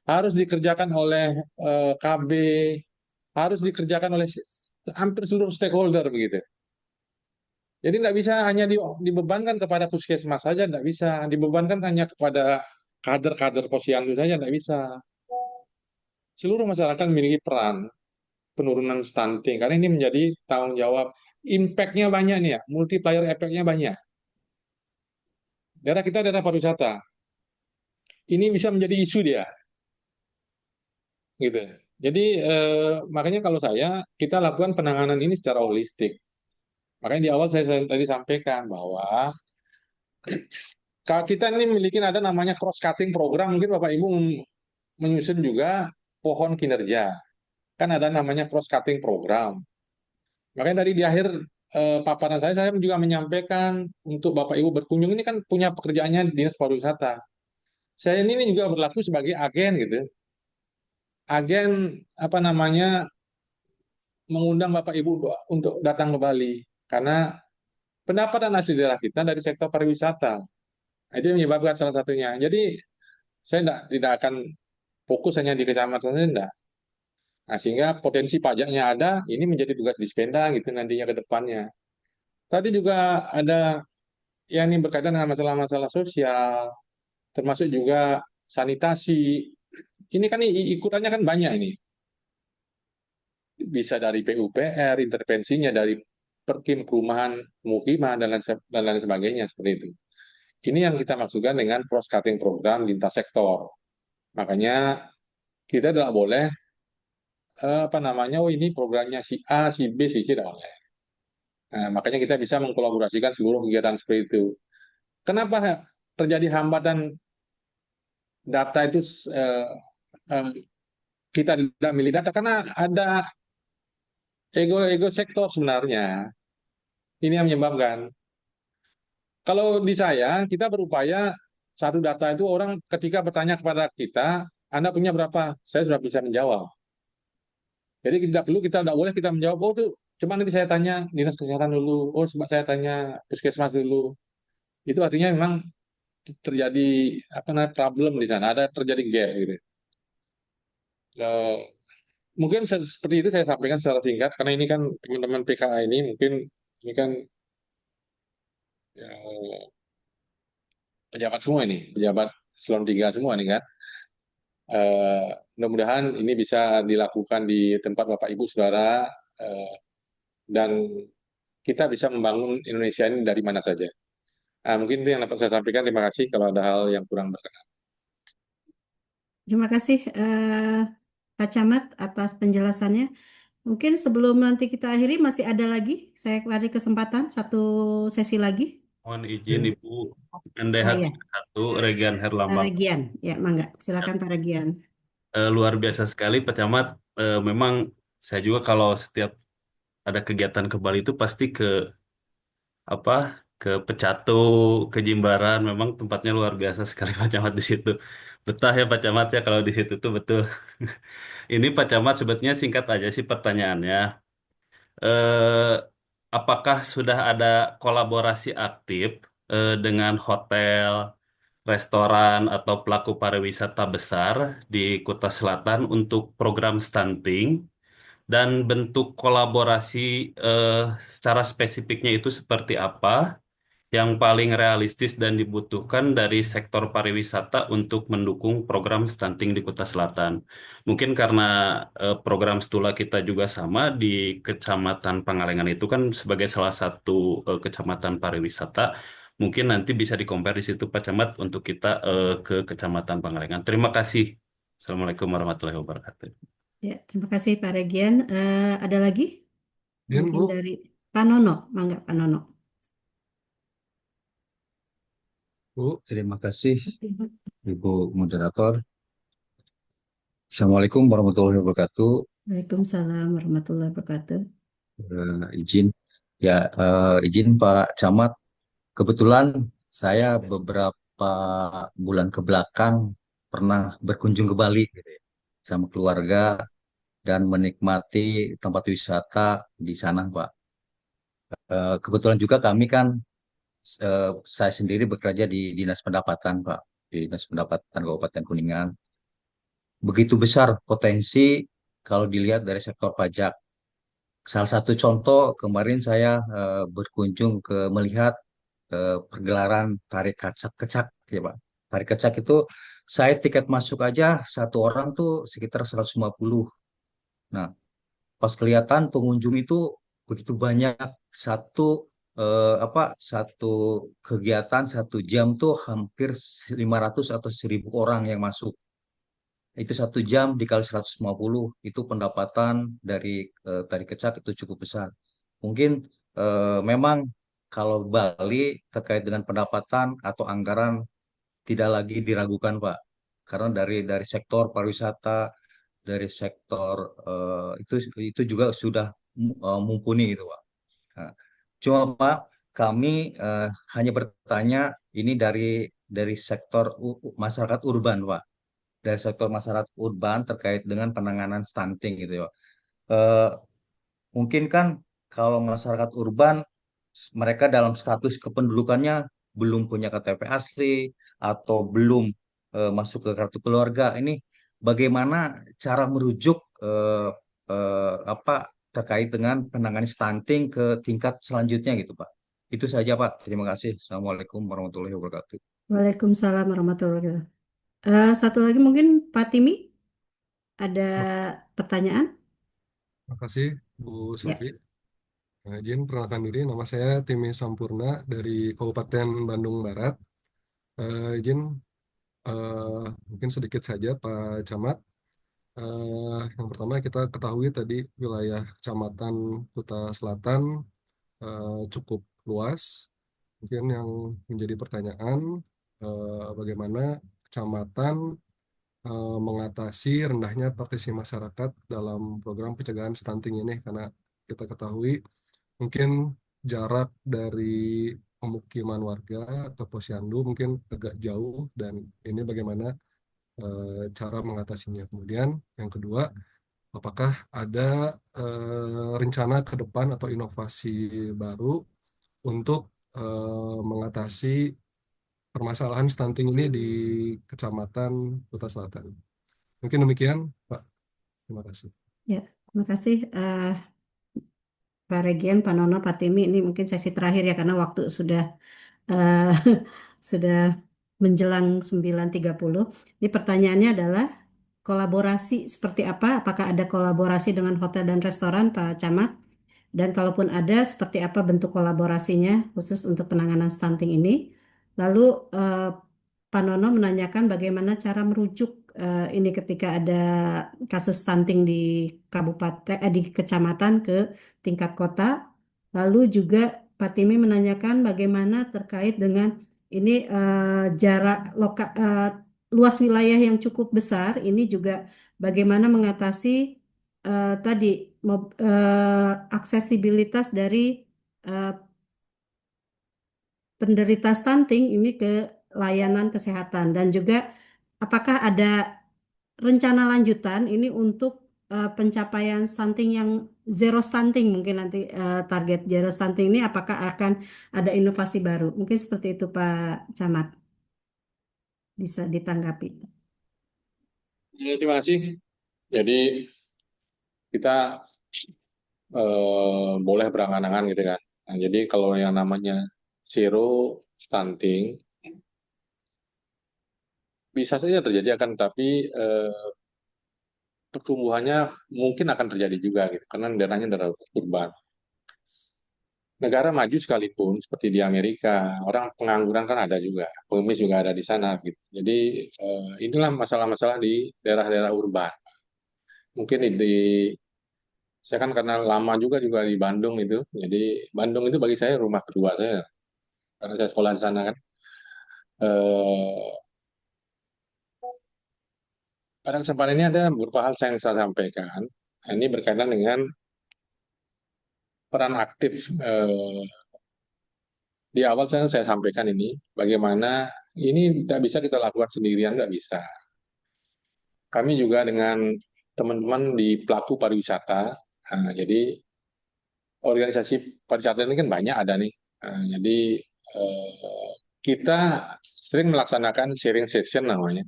harus dikerjakan oleh KB, harus dikerjakan oleh hampir seluruh stakeholder begitu. Jadi tidak bisa hanya dibebankan kepada puskesmas saja, tidak bisa dibebankan hanya kepada kader-kader posyandu saja, tidak bisa. Seluruh masyarakat memiliki peran penurunan stunting karena ini menjadi tanggung jawab. Impact-nya banyak nih ya, multiplier efeknya banyak. Daerah kita daerah pariwisata, ini bisa menjadi isu dia, gitu. Jadi makanya kalau kita lakukan penanganan ini secara holistik. Makanya di awal saya tadi sampaikan bahwa kalau kita ini memiliki ada namanya cross cutting program, mungkin Bapak Ibu menyusun juga pohon kinerja. Kan ada namanya cross cutting program. Makanya tadi di akhir paparan saya juga menyampaikan untuk Bapak Ibu berkunjung ini kan punya pekerjaannya Dinas Pariwisata. Saya ini juga berlaku sebagai agen gitu. Agen apa namanya mengundang Bapak Ibu untuk datang ke Bali karena pendapatan asli daerah kita dari sektor pariwisata. Itu yang menyebabkan salah satunya. Jadi saya tidak akan fokus hanya di kecamatan saja, enggak. Nah, sehingga potensi pajaknya ada, ini menjadi tugas Dispenda gitu nantinya ke depannya. Tadi juga ada yang ini berkaitan dengan masalah-masalah sosial, termasuk juga sanitasi. Ini kan ikutannya kan banyak ini. Bisa dari PUPR, intervensinya dari Perkim Perumahan Pemukiman dan lain sebagainya seperti itu. Ini yang kita maksudkan dengan cross cutting program lintas sektor. Makanya kita tidak boleh apa namanya, oh ini programnya si A, si B, si C tidak boleh. Nah, makanya kita bisa mengkolaborasikan seluruh kegiatan seperti itu. Kenapa terjadi hambatan data itu kita tidak milih data? Karena ada ego sektor sebenarnya. Ini yang menyebabkan. Kalau di saya, kita berupaya satu data itu orang ketika bertanya kepada kita, Anda punya berapa? Saya sudah bisa menjawab. Jadi kita tidak boleh kita menjawab, oh itu cuma nanti saya tanya dinas kesehatan dulu, oh sebab saya tanya puskesmas dulu. Itu artinya memang terjadi apa namanya problem di sana, ada terjadi gap gitu. Mungkin seperti itu saya sampaikan secara singkat karena ini kan teman-teman PKA ini kan ya, pejabat semua ini, pejabat Eselon 3 semua nih kan. Mudah-mudahan ini bisa dilakukan di tempat Bapak Ibu Saudara dan kita bisa membangun Indonesia ini dari mana saja. Mungkin itu yang dapat saya sampaikan. Terima kasih kalau ada hal yang kurang berkenan. Terima kasih Pak Camat atas penjelasannya. Mungkin sebelum nanti kita akhiri masih ada lagi. Saya beri kesempatan satu sesi lagi. Mohon izin Ibu, Andai Oh Hati iya, satu, Regan Pak Herlambang. Regian. Ya, mangga. Silakan Pak Regian. Luar biasa sekali Pak Camat. Memang saya juga kalau setiap ada kegiatan ke Bali itu pasti ke apa ke Pecatu, ke Jimbaran. Memang tempatnya luar biasa sekali Pak Camat di situ. Betah ya Pak Camat ya kalau di situ tuh betul. Ini Pak Camat sebetulnya singkat aja sih pertanyaannya. Eh, apakah sudah ada kolaborasi aktif dengan hotel, restoran atau pelaku pariwisata besar di Kuta Selatan untuk program stunting dan bentuk kolaborasi eh, secara spesifiknya itu seperti apa yang paling realistis dan dibutuhkan dari sektor pariwisata untuk mendukung program stunting di Kuta Selatan. Mungkin karena program Stula kita juga sama di Kecamatan Pangalengan itu kan sebagai salah satu kecamatan pariwisata. Mungkin nanti bisa di-compare di situ Pak Camat untuk kita ke Kecamatan Pangalengan. Terima kasih. Assalamualaikum warahmatullahi wabarakatuh. Ya, terima kasih Pak Regian. Ada lagi? Yan, Mungkin Bu. dari Pak Nono. Mangga Pak Nono. Bu. Terima kasih, Ibu Moderator. Assalamualaikum warahmatullahi wabarakatuh. Waalaikumsalam warahmatullahi wabarakatuh. Izin, ya izin Pak Camat. Kebetulan saya beberapa bulan ke belakang pernah berkunjung ke Bali gitu ya, sama keluarga dan menikmati tempat wisata di sana, Pak. Kebetulan juga kami kan saya sendiri bekerja di Dinas Pendapatan, Pak, di Dinas Pendapatan Kabupaten Kuningan. Begitu besar potensi kalau dilihat dari sektor pajak. Salah satu contoh kemarin saya berkunjung ke melihat pergelaran tarik kecak ya Pak. Tarik kecak itu saya tiket masuk aja satu orang tuh sekitar 150. Nah, pas kelihatan pengunjung itu begitu banyak, satu satu kegiatan 1 jam tuh hampir 500 atau 1.000 orang yang masuk. Itu 1 jam dikali 150 itu pendapatan dari tari kecak itu cukup besar. Mungkin memang kalau Bali terkait dengan pendapatan atau anggaran tidak lagi diragukan, Pak. Karena dari sektor pariwisata, dari sektor itu juga sudah mumpuni gitu, Pak. Nah, cuma Pak, kami hanya bertanya ini dari sektor masyarakat urban, Pak, dari sektor masyarakat urban terkait dengan penanganan stunting gitu ya. Eh, Mungkin kan kalau masyarakat urban mereka dalam status kependudukannya belum punya KTP asli atau belum masuk ke kartu keluarga. Ini bagaimana cara merujuk apa terkait dengan penanganan stunting ke tingkat selanjutnya gitu Pak. Itu saja Pak. Terima kasih. Assalamualaikum warahmatullahi wabarakatuh. Waalaikumsalam warahmatullahi wabarakatuh. Satu lagi mungkin Pak Timi ada pertanyaan? Makasih, Bu Ya. Sofi. Nah, izin perkenalkan diri, nama saya Timi Sampurna dari Kabupaten Bandung Barat. Izin mungkin sedikit saja Pak Camat. Yang pertama kita ketahui tadi wilayah Kecamatan Kuta Selatan cukup luas. Mungkin yang menjadi pertanyaan bagaimana kecamatan mengatasi rendahnya partisipasi masyarakat dalam program pencegahan stunting ini karena kita ketahui mungkin jarak dari pemukiman warga atau posyandu mungkin agak jauh dan ini bagaimana cara mengatasinya. Kemudian yang kedua, apakah ada rencana ke depan atau inovasi baru untuk mengatasi permasalahan stunting ini di Kecamatan Kuta Selatan? Mungkin demikian, Pak. Terima kasih. Ya, terima kasih Pak Regian, Pak Nono, Pak Timi. Ini mungkin sesi terakhir ya karena waktu sudah eh, sudah menjelang 9.30. Ini pertanyaannya adalah kolaborasi seperti apa? Apakah ada kolaborasi dengan hotel dan restoran, Pak Camat? Dan kalaupun ada, seperti apa bentuk kolaborasinya khusus untuk penanganan stunting ini. Lalu Pak Nono menanyakan bagaimana cara merujuk ini ketika ada kasus stunting di kabupaten, di kecamatan ke tingkat kota. Lalu juga Pak Timi menanyakan bagaimana terkait dengan ini jarak luas wilayah yang cukup besar. Ini juga bagaimana mengatasi tadi aksesibilitas dari eh, penderita stunting ini ke layanan kesehatan, dan juga apakah ada rencana lanjutan ini untuk pencapaian stunting yang zero stunting, mungkin nanti target zero stunting ini apakah akan ada inovasi baru, mungkin seperti itu Pak Camat, bisa ditanggapi. Terima kasih. Jadi kita boleh berangan-angan gitu kan. Nah, jadi kalau yang namanya zero stunting bisa saja terjadi akan, tapi pertumbuhannya mungkin akan terjadi juga gitu, karena daerahnya daerah urban. Negara maju sekalipun seperti di Amerika, orang pengangguran kan ada juga, pengemis juga ada di sana gitu. Jadi inilah masalah-masalah di daerah-daerah urban. Mungkin saya kan karena lama juga di Bandung itu, jadi Bandung itu bagi saya rumah kedua saya, karena saya sekolah di sana kan. Eh, Pada kesempatan ini ada beberapa hal yang saya sampaikan. Ini berkaitan dengan peran aktif. Di awal saya sampaikan ini, bagaimana ini tidak bisa kita lakukan sendirian, tidak bisa. Kami juga dengan teman-teman di pelaku pariwisata, jadi organisasi pariwisata ini kan banyak ada nih. Jadi kita sering melaksanakan sharing session namanya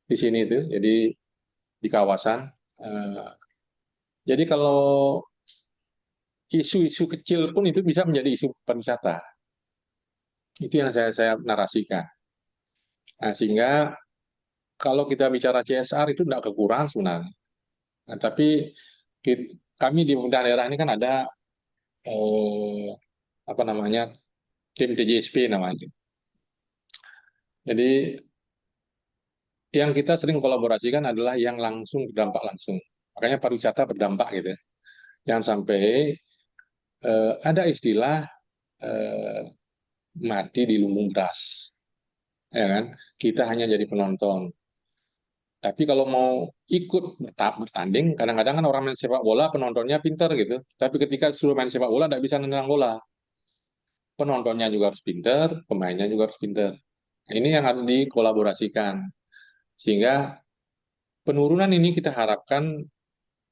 di sini itu, jadi di kawasan. Jadi kalau isu-isu kecil pun itu bisa menjadi isu pariwisata. Itu yang saya narasikan. Nah, sehingga kalau kita bicara CSR itu tidak kekurangan sebenarnya. Nah, tapi kami di pemerintah daerah ini kan ada apa namanya, tim TJSP namanya. Jadi yang kita sering kolaborasikan adalah yang langsung berdampak langsung. Makanya pariwisata berdampak gitu. Jangan sampai ada istilah mati di lumbung beras, ya kan? Kita hanya jadi penonton. Tapi kalau mau ikut bertanding, kadang-kadang kan orang main sepak bola penontonnya pinter gitu. Tapi ketika suruh main sepak bola tidak bisa nendang bola. Penontonnya juga harus pinter, pemainnya juga harus pinter. Nah, ini yang harus dikolaborasikan. Sehingga penurunan ini kita harapkan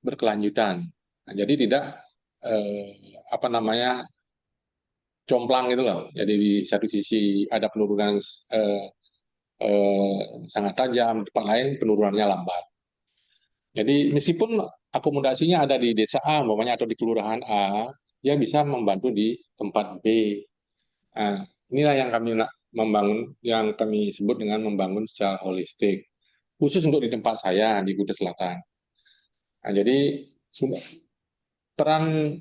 berkelanjutan. Nah, jadi tidak apa namanya, jomplang gitu loh. Jadi di satu sisi ada penurunan sangat tajam, tempat lain penurunannya lambat. Jadi meskipun akomodasinya ada di desa A, umpamanya, atau di kelurahan A, dia bisa membantu di tempat B. Nah, inilah yang kami membangun, yang kami sebut dengan membangun secara holistik, khusus untuk di tempat saya di Kuta Selatan. Nah, jadi peran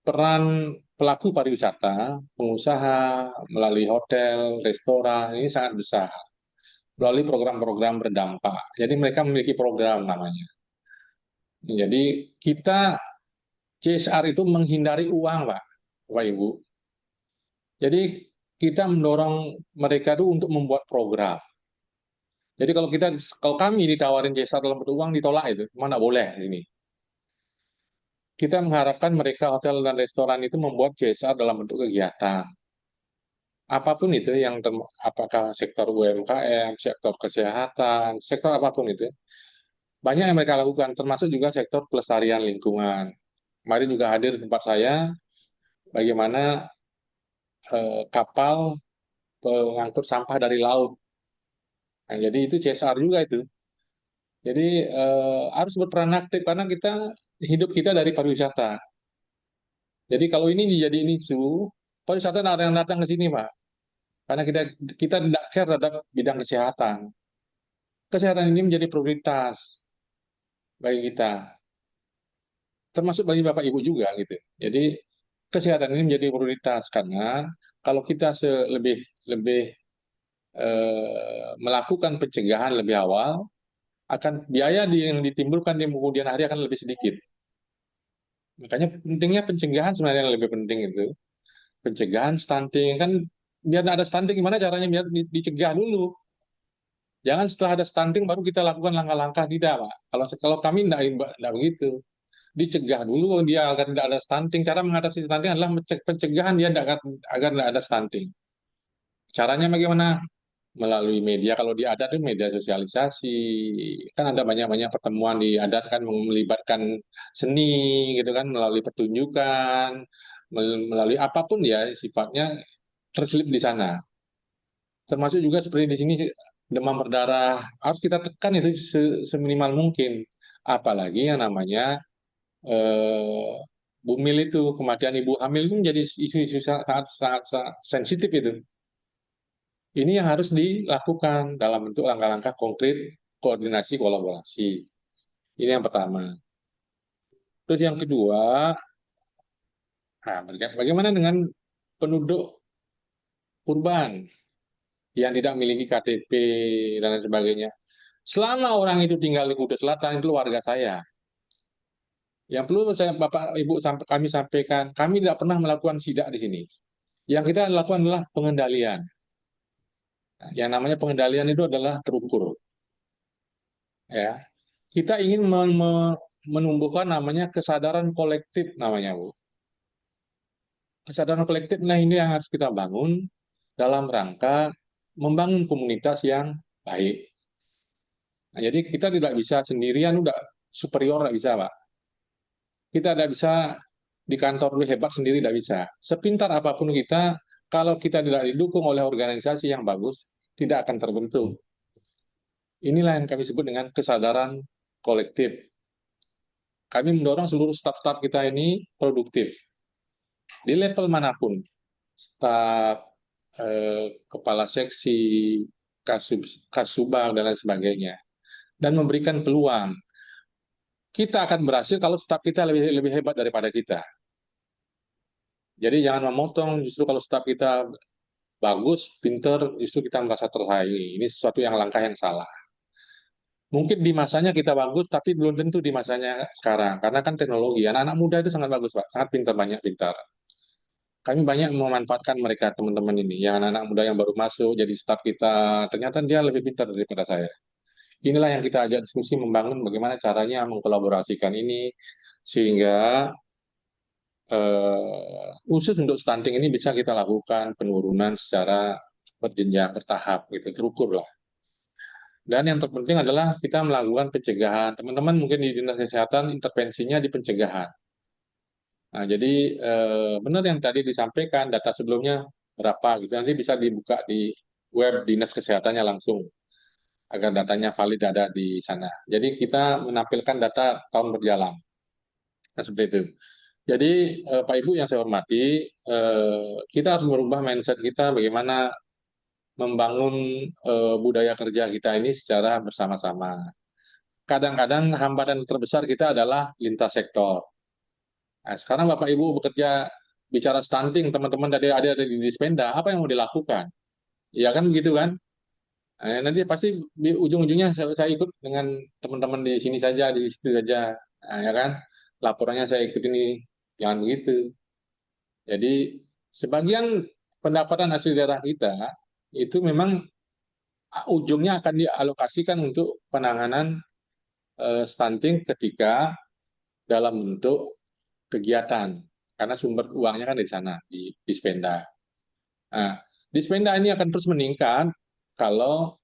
peran pelaku pariwisata, pengusaha melalui hotel, restoran ini sangat besar melalui program-program berdampak. Jadi mereka memiliki program namanya. Jadi kita CSR itu menghindari uang, Pak, Bapak Ibu. Jadi kita mendorong mereka itu untuk membuat program. Jadi kalau kami ditawarin CSR dalam bentuk uang, ditolak itu, mana boleh ini. Kita mengharapkan mereka hotel dan restoran itu membuat CSR dalam bentuk kegiatan. Apapun itu, apakah sektor UMKM, sektor kesehatan, sektor apapun itu, banyak yang mereka lakukan, termasuk juga sektor pelestarian lingkungan. Kemarin juga hadir di tempat saya, bagaimana kapal pengangkut sampah dari laut. Nah, jadi itu CSR juga itu. Jadi harus berperan aktif karena hidup kita dari pariwisata. Jadi kalau ini dijadiin isu, pariwisata ada yang datang ke sini, Pak. Karena kita tidak care terhadap bidang kesehatan. Kesehatan ini menjadi prioritas bagi kita. termasuk bagi Bapak Ibu juga gitu. Jadi kesehatan ini menjadi prioritas karena kalau kita lebih lebih melakukan pencegahan lebih awal, akan biaya yang ditimbulkan di kemudian hari akan lebih sedikit. Makanya pentingnya pencegahan sebenarnya yang lebih penting itu. Pencegahan stunting kan biar tidak ada stunting gimana caranya biar dicegah dulu. Jangan setelah ada stunting baru kita lakukan langkah-langkah, tidak, Pak. Kalau kami tidak begitu. Dicegah dulu dia agar tidak ada stunting. Cara mengatasi stunting adalah pencegahan dia agar tidak ada stunting. Caranya bagaimana? Melalui media. Kalau di adat itu media sosialisasi. Kan ada banyak-banyak pertemuan di adat kan melibatkan seni gitu kan, melalui pertunjukan, melalui apapun ya sifatnya terselip di sana. Termasuk juga seperti di sini demam berdarah harus kita tekan itu seminimal mungkin. Apalagi yang namanya eh, bumil itu, kematian ibu hamil itu menjadi isu-isu sangat sensitif itu. Ini yang harus dilakukan dalam bentuk langkah-langkah konkret, koordinasi, kolaborasi. Ini yang pertama. Terus yang kedua, nah, bagaimana dengan penduduk urban yang tidak memiliki KTP dan lain sebagainya? Selama orang itu tinggal di Kudus Selatan, itu warga saya. Yang perlu Bapak Ibu kami sampaikan, kami tidak pernah melakukan sidak di sini. Yang kita lakukan adalah pengendalian. Nah, yang namanya pengendalian itu adalah terukur. Ya, kita ingin menumbuhkan namanya kesadaran kolektif namanya, Bu. Kesadaran kolektif, nah ini yang harus kita bangun dalam rangka membangun komunitas yang baik. Nah, jadi kita tidak bisa sendirian, udah superior, tidak bisa, Pak. Kita tidak bisa di kantor lebih hebat sendiri, tidak bisa. Sepintar apapun kita, kalau kita tidak didukung oleh organisasi yang bagus, tidak akan terbentuk. Inilah yang kami sebut dengan kesadaran kolektif. Kami mendorong seluruh staf-staf kita ini produktif. Di level manapun, staf, kepala seksi, kasubag, dan lain sebagainya. Dan memberikan peluang. Kita akan berhasil kalau staf kita lebih hebat daripada kita. Jadi jangan memotong, justru kalau staf kita bagus, pinter, justru kita merasa tersaingi. Ini sesuatu yang langkah yang salah. Mungkin di masanya kita bagus, tapi belum tentu di masanya sekarang. Karena kan teknologi, anak-anak muda itu sangat bagus, Pak. Sangat pintar, banyak pintar. Kami banyak memanfaatkan mereka, teman-teman ini. Yang anak-anak muda yang baru masuk, jadi staf kita, ternyata dia lebih pintar daripada saya. Inilah yang kita ajak diskusi, membangun bagaimana caranya mengkolaborasikan ini, sehingga khusus untuk stunting ini bisa kita lakukan penurunan secara berjenjang, bertahap, gitu, terukur lah. Dan yang terpenting adalah kita melakukan pencegahan. Teman-teman mungkin di Dinas Kesehatan intervensinya di pencegahan. Nah, jadi benar yang tadi disampaikan, data sebelumnya berapa gitu. Nanti bisa dibuka di web Dinas Kesehatannya langsung, agar datanya valid ada di sana. Jadi kita menampilkan data tahun berjalan. Nah, seperti itu. Jadi Pak Ibu yang saya hormati, kita harus merubah mindset kita bagaimana membangun budaya kerja kita ini secara bersama-sama. Kadang-kadang hambatan terbesar kita adalah lintas sektor. Nah, sekarang Bapak Ibu bekerja bicara stunting, teman-teman tadi ada di Dispenda, apa yang mau dilakukan? Ya kan begitu kan? Nah, nanti pasti di ujung-ujungnya saya ikut dengan teman-teman di sini saja, di situ saja, nah, ya kan? Laporannya saya ikut ini, jangan begitu. Jadi sebagian pendapatan asli daerah kita itu memang ujungnya akan dialokasikan untuk penanganan stunting ketika dalam bentuk kegiatan, karena sumber uangnya kan dari sana, di Dispenda. Nah, Dispenda ini akan terus meningkat kalau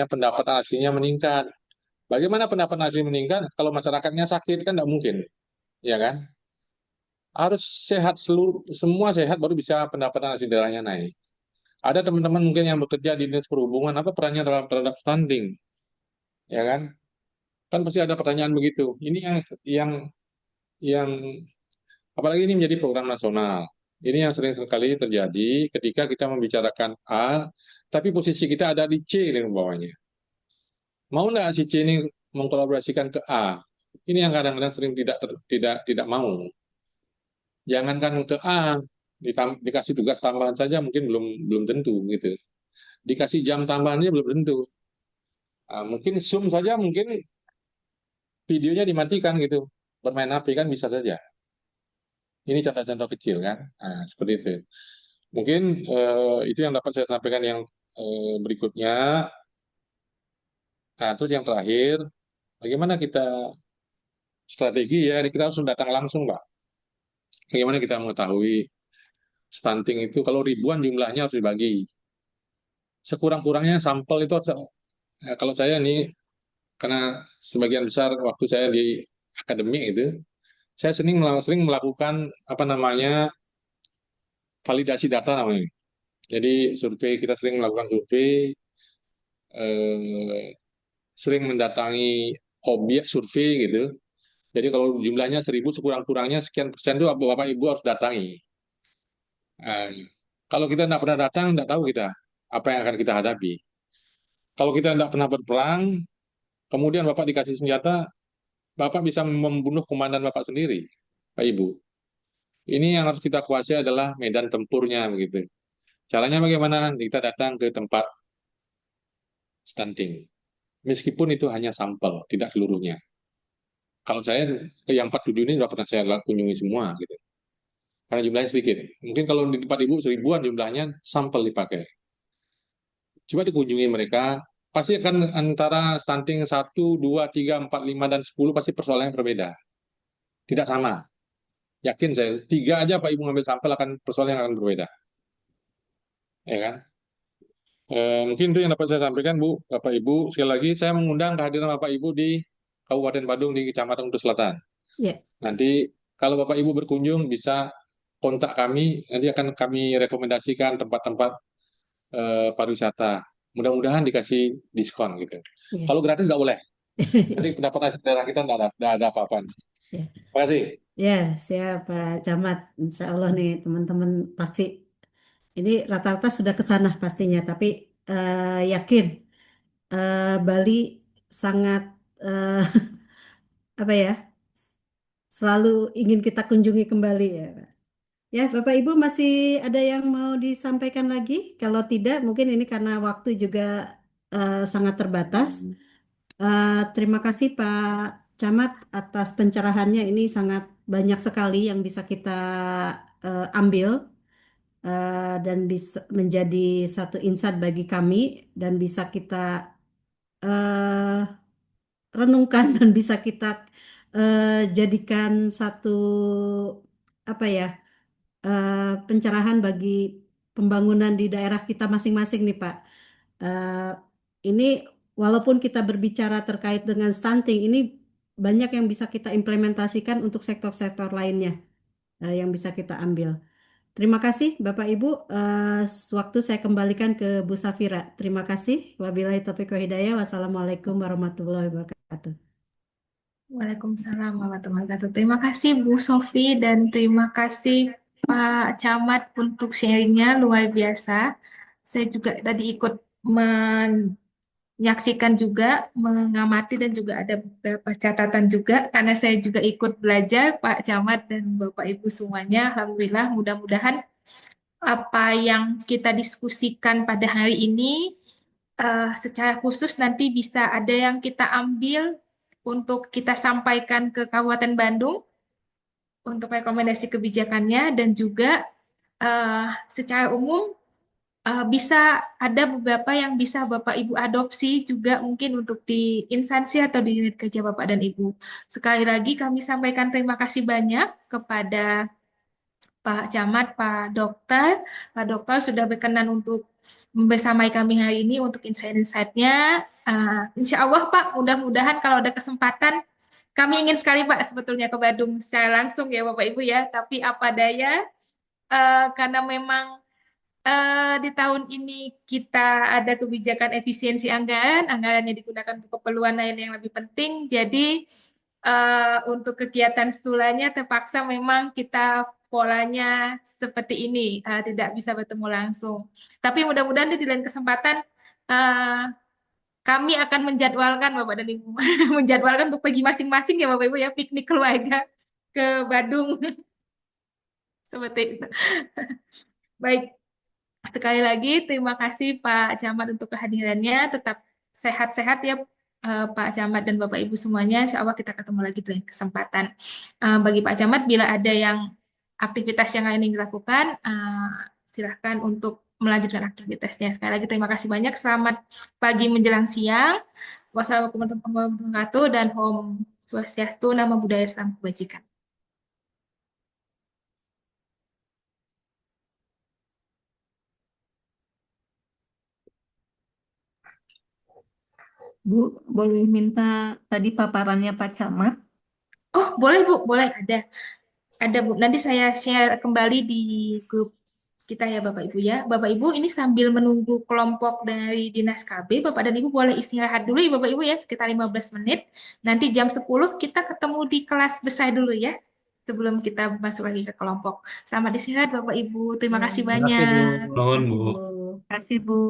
pendapatan aslinya meningkat. Bagaimana pendapatan asli meningkat kalau masyarakatnya sakit, kan tidak mungkin, ya kan? Harus sehat, semua sehat baru bisa pendapatan asli daerahnya naik. Ada teman-teman mungkin yang bekerja di Dinas Perhubungan, apa perannya terhadap stunting, ya kan? Kan pasti ada pertanyaan begitu. Ini yang apalagi ini menjadi program nasional. Ini yang sering sekali terjadi ketika kita membicarakan A, tapi posisi kita ada di C di bawahnya. Mau nggak si C ini mengkolaborasikan ke A? Ini yang kadang-kadang sering tidak mau. Jangankan untuk dikasih tugas tambahan saja mungkin belum belum tentu gitu. Dikasih jam tambahannya belum tentu. Mungkin Zoom saja mungkin videonya dimatikan gitu. Bermain HP kan bisa saja. Ini contoh-contoh kecil kan. Seperti itu. Mungkin itu yang dapat saya sampaikan yang berikutnya. Terus yang terakhir, bagaimana kita strategi ya, kita harus datang langsung, Pak. Bagaimana kita mengetahui stunting itu kalau ribuan jumlahnya harus dibagi. Sekurang-kurangnya sampel itu harus, kalau saya nih, karena sebagian besar waktu saya di akademik itu, saya sering melakukan apa namanya validasi data namanya. Jadi survei, kita sering melakukan survei, eh, sering mendatangi objek survei gitu. Jadi kalau jumlahnya 1.000 sekurang-kurangnya sekian persen itu Bapak Ibu harus datangi. Eh, Kalau kita tidak pernah datang, tidak tahu kita apa yang akan kita hadapi. Kalau kita tidak pernah berperang, kemudian Bapak dikasih senjata, Bapak bisa membunuh komandan Bapak sendiri, Pak Ibu. Ini yang harus kita kuasai adalah medan tempurnya begitu. Caranya bagaimana? Kita datang ke tempat stunting. Meskipun itu hanya sampel, tidak seluruhnya. Kalau saya ke yang 47 ini sudah pernah saya kunjungi semua gitu. Karena jumlahnya sedikit. Mungkin kalau di tempat Ibu 1.000-an jumlahnya sampel dipakai. Coba dikunjungi mereka, pasti akan antara stunting 1, 2, 3, 4, 5, dan 10 pasti persoalannya berbeda. Tidak sama. Yakin saya, 3 aja Pak Ibu ngambil sampel akan persoalan yang akan berbeda. Ya kan? Mungkin itu yang dapat saya sampaikan, Bu, Bapak Ibu. Sekali lagi, saya mengundang kehadiran Bapak Ibu di Kabupaten Badung di Kecamatan Udus Selatan. Ya. Nanti kalau Bapak Ibu berkunjung bisa kontak kami, nanti akan kami rekomendasikan tempat-tempat pariwisata. Mudah-mudahan dikasih diskon gitu. Ya. Kalau gratis nggak boleh. Nanti pendapatan daerah kita nggak ada apa-apa. Ya. Terima kasih. Ya, siap Pak Camat. Insya Allah nih teman-teman pasti ini rata-rata sudah ke sana pastinya, tapi yakin Bali sangat apa ya, selalu ingin kita kunjungi kembali ya. Ya, Bapak Ibu masih ada yang mau disampaikan lagi? Kalau tidak, mungkin ini karena waktu juga sangat terbatas. Terima kasih Pak Camat atas pencerahannya. Ini sangat banyak sekali yang bisa kita ambil dan bisa menjadi satu insight bagi kami dan bisa kita eh, renungkan dan bisa kita jadikan satu apa ya pencerahan bagi pembangunan di daerah kita masing-masing nih Pak. Eh, ini walaupun kita berbicara terkait dengan stunting, ini banyak yang bisa kita implementasikan untuk sektor-sektor lainnya yang bisa kita ambil. Terima kasih Bapak Ibu. Waktu saya kembalikan ke Bu Safira. Terima kasih. Wabillahi taufiq wa hidayah. Wassalamualaikum warahmatullahi wabarakatuh. Waalaikumsalam warahmatullahi wabarakatuh. Terima kasih Bu Sofi dan terima kasih Pak Camat untuk sharingnya luar biasa. Saya juga tadi ikut menyaksikan juga, mengamati dan juga ada beberapa catatan juga karena saya juga ikut belajar Pak Camat dan Bapak Ibu semuanya. Alhamdulillah mudah-mudahan apa yang kita diskusikan pada hari ini secara khusus nanti bisa ada yang kita ambil untuk kita sampaikan ke Kabupaten Bandung untuk rekomendasi kebijakannya dan juga secara umum bisa ada beberapa yang bisa Bapak Ibu adopsi juga mungkin untuk di instansi atau di unit kerja Bapak dan Ibu. Sekali lagi kami sampaikan terima kasih banyak kepada Pak Camat, Pak Dokter. Pak Dokter sudah berkenan untuk bersamai kami hari ini untuk insight-insightnya. Insya Allah Pak, mudah-mudahan kalau ada kesempatan, kami ingin sekali Pak sebetulnya ke Badung secara langsung ya Bapak Ibu ya, tapi apa daya, karena memang di tahun ini kita ada kebijakan efisiensi anggaran, anggarannya digunakan untuk keperluan lain yang lebih penting, jadi untuk kegiatan stulanya terpaksa memang kita polanya seperti ini, tidak bisa bertemu langsung. Tapi mudah-mudahan di lain kesempatan uh, kami akan menjadwalkan Bapak dan Ibu, menjadwalkan untuk pergi masing-masing ya Bapak Ibu ya, piknik keluarga ke Badung. Seperti itu. Baik, sekali lagi terima kasih Pak Camat untuk kehadirannya. Tetap sehat-sehat ya Pak Camat dan Bapak Ibu semuanya. Insya Allah kita ketemu lagi di lain kesempatan. Bagi Pak Camat, bila ada yang aktivitas yang lain yang dilakukan, silahkan untuk melanjutkan aktivitasnya. Sekali lagi terima kasih banyak. Selamat pagi menjelang siang. Wassalamualaikum warahmatullahi wabarakatuh dan Om Swastiastu, Nama Budaya Salam Kebajikan. Bu, boleh minta tadi paparannya Pak Camat? Oh, boleh Bu, boleh ada. Ada Bu, nanti saya share kembali di grup kita ya Bapak Ibu ya. Bapak Ibu ini sambil menunggu kelompok dari Dinas KB, Bapak dan Ibu boleh istirahat dulu ya Bapak Ibu ya, sekitar 15 menit. Nanti jam 10 kita ketemu di kelas besar dulu ya, sebelum kita masuk lagi ke kelompok. Selamat istirahat Bapak Ibu, terima Ya, kasih Terima kasih, Bu. banyak. Nuhun, kasih Bu. Bu. Kasih Bu.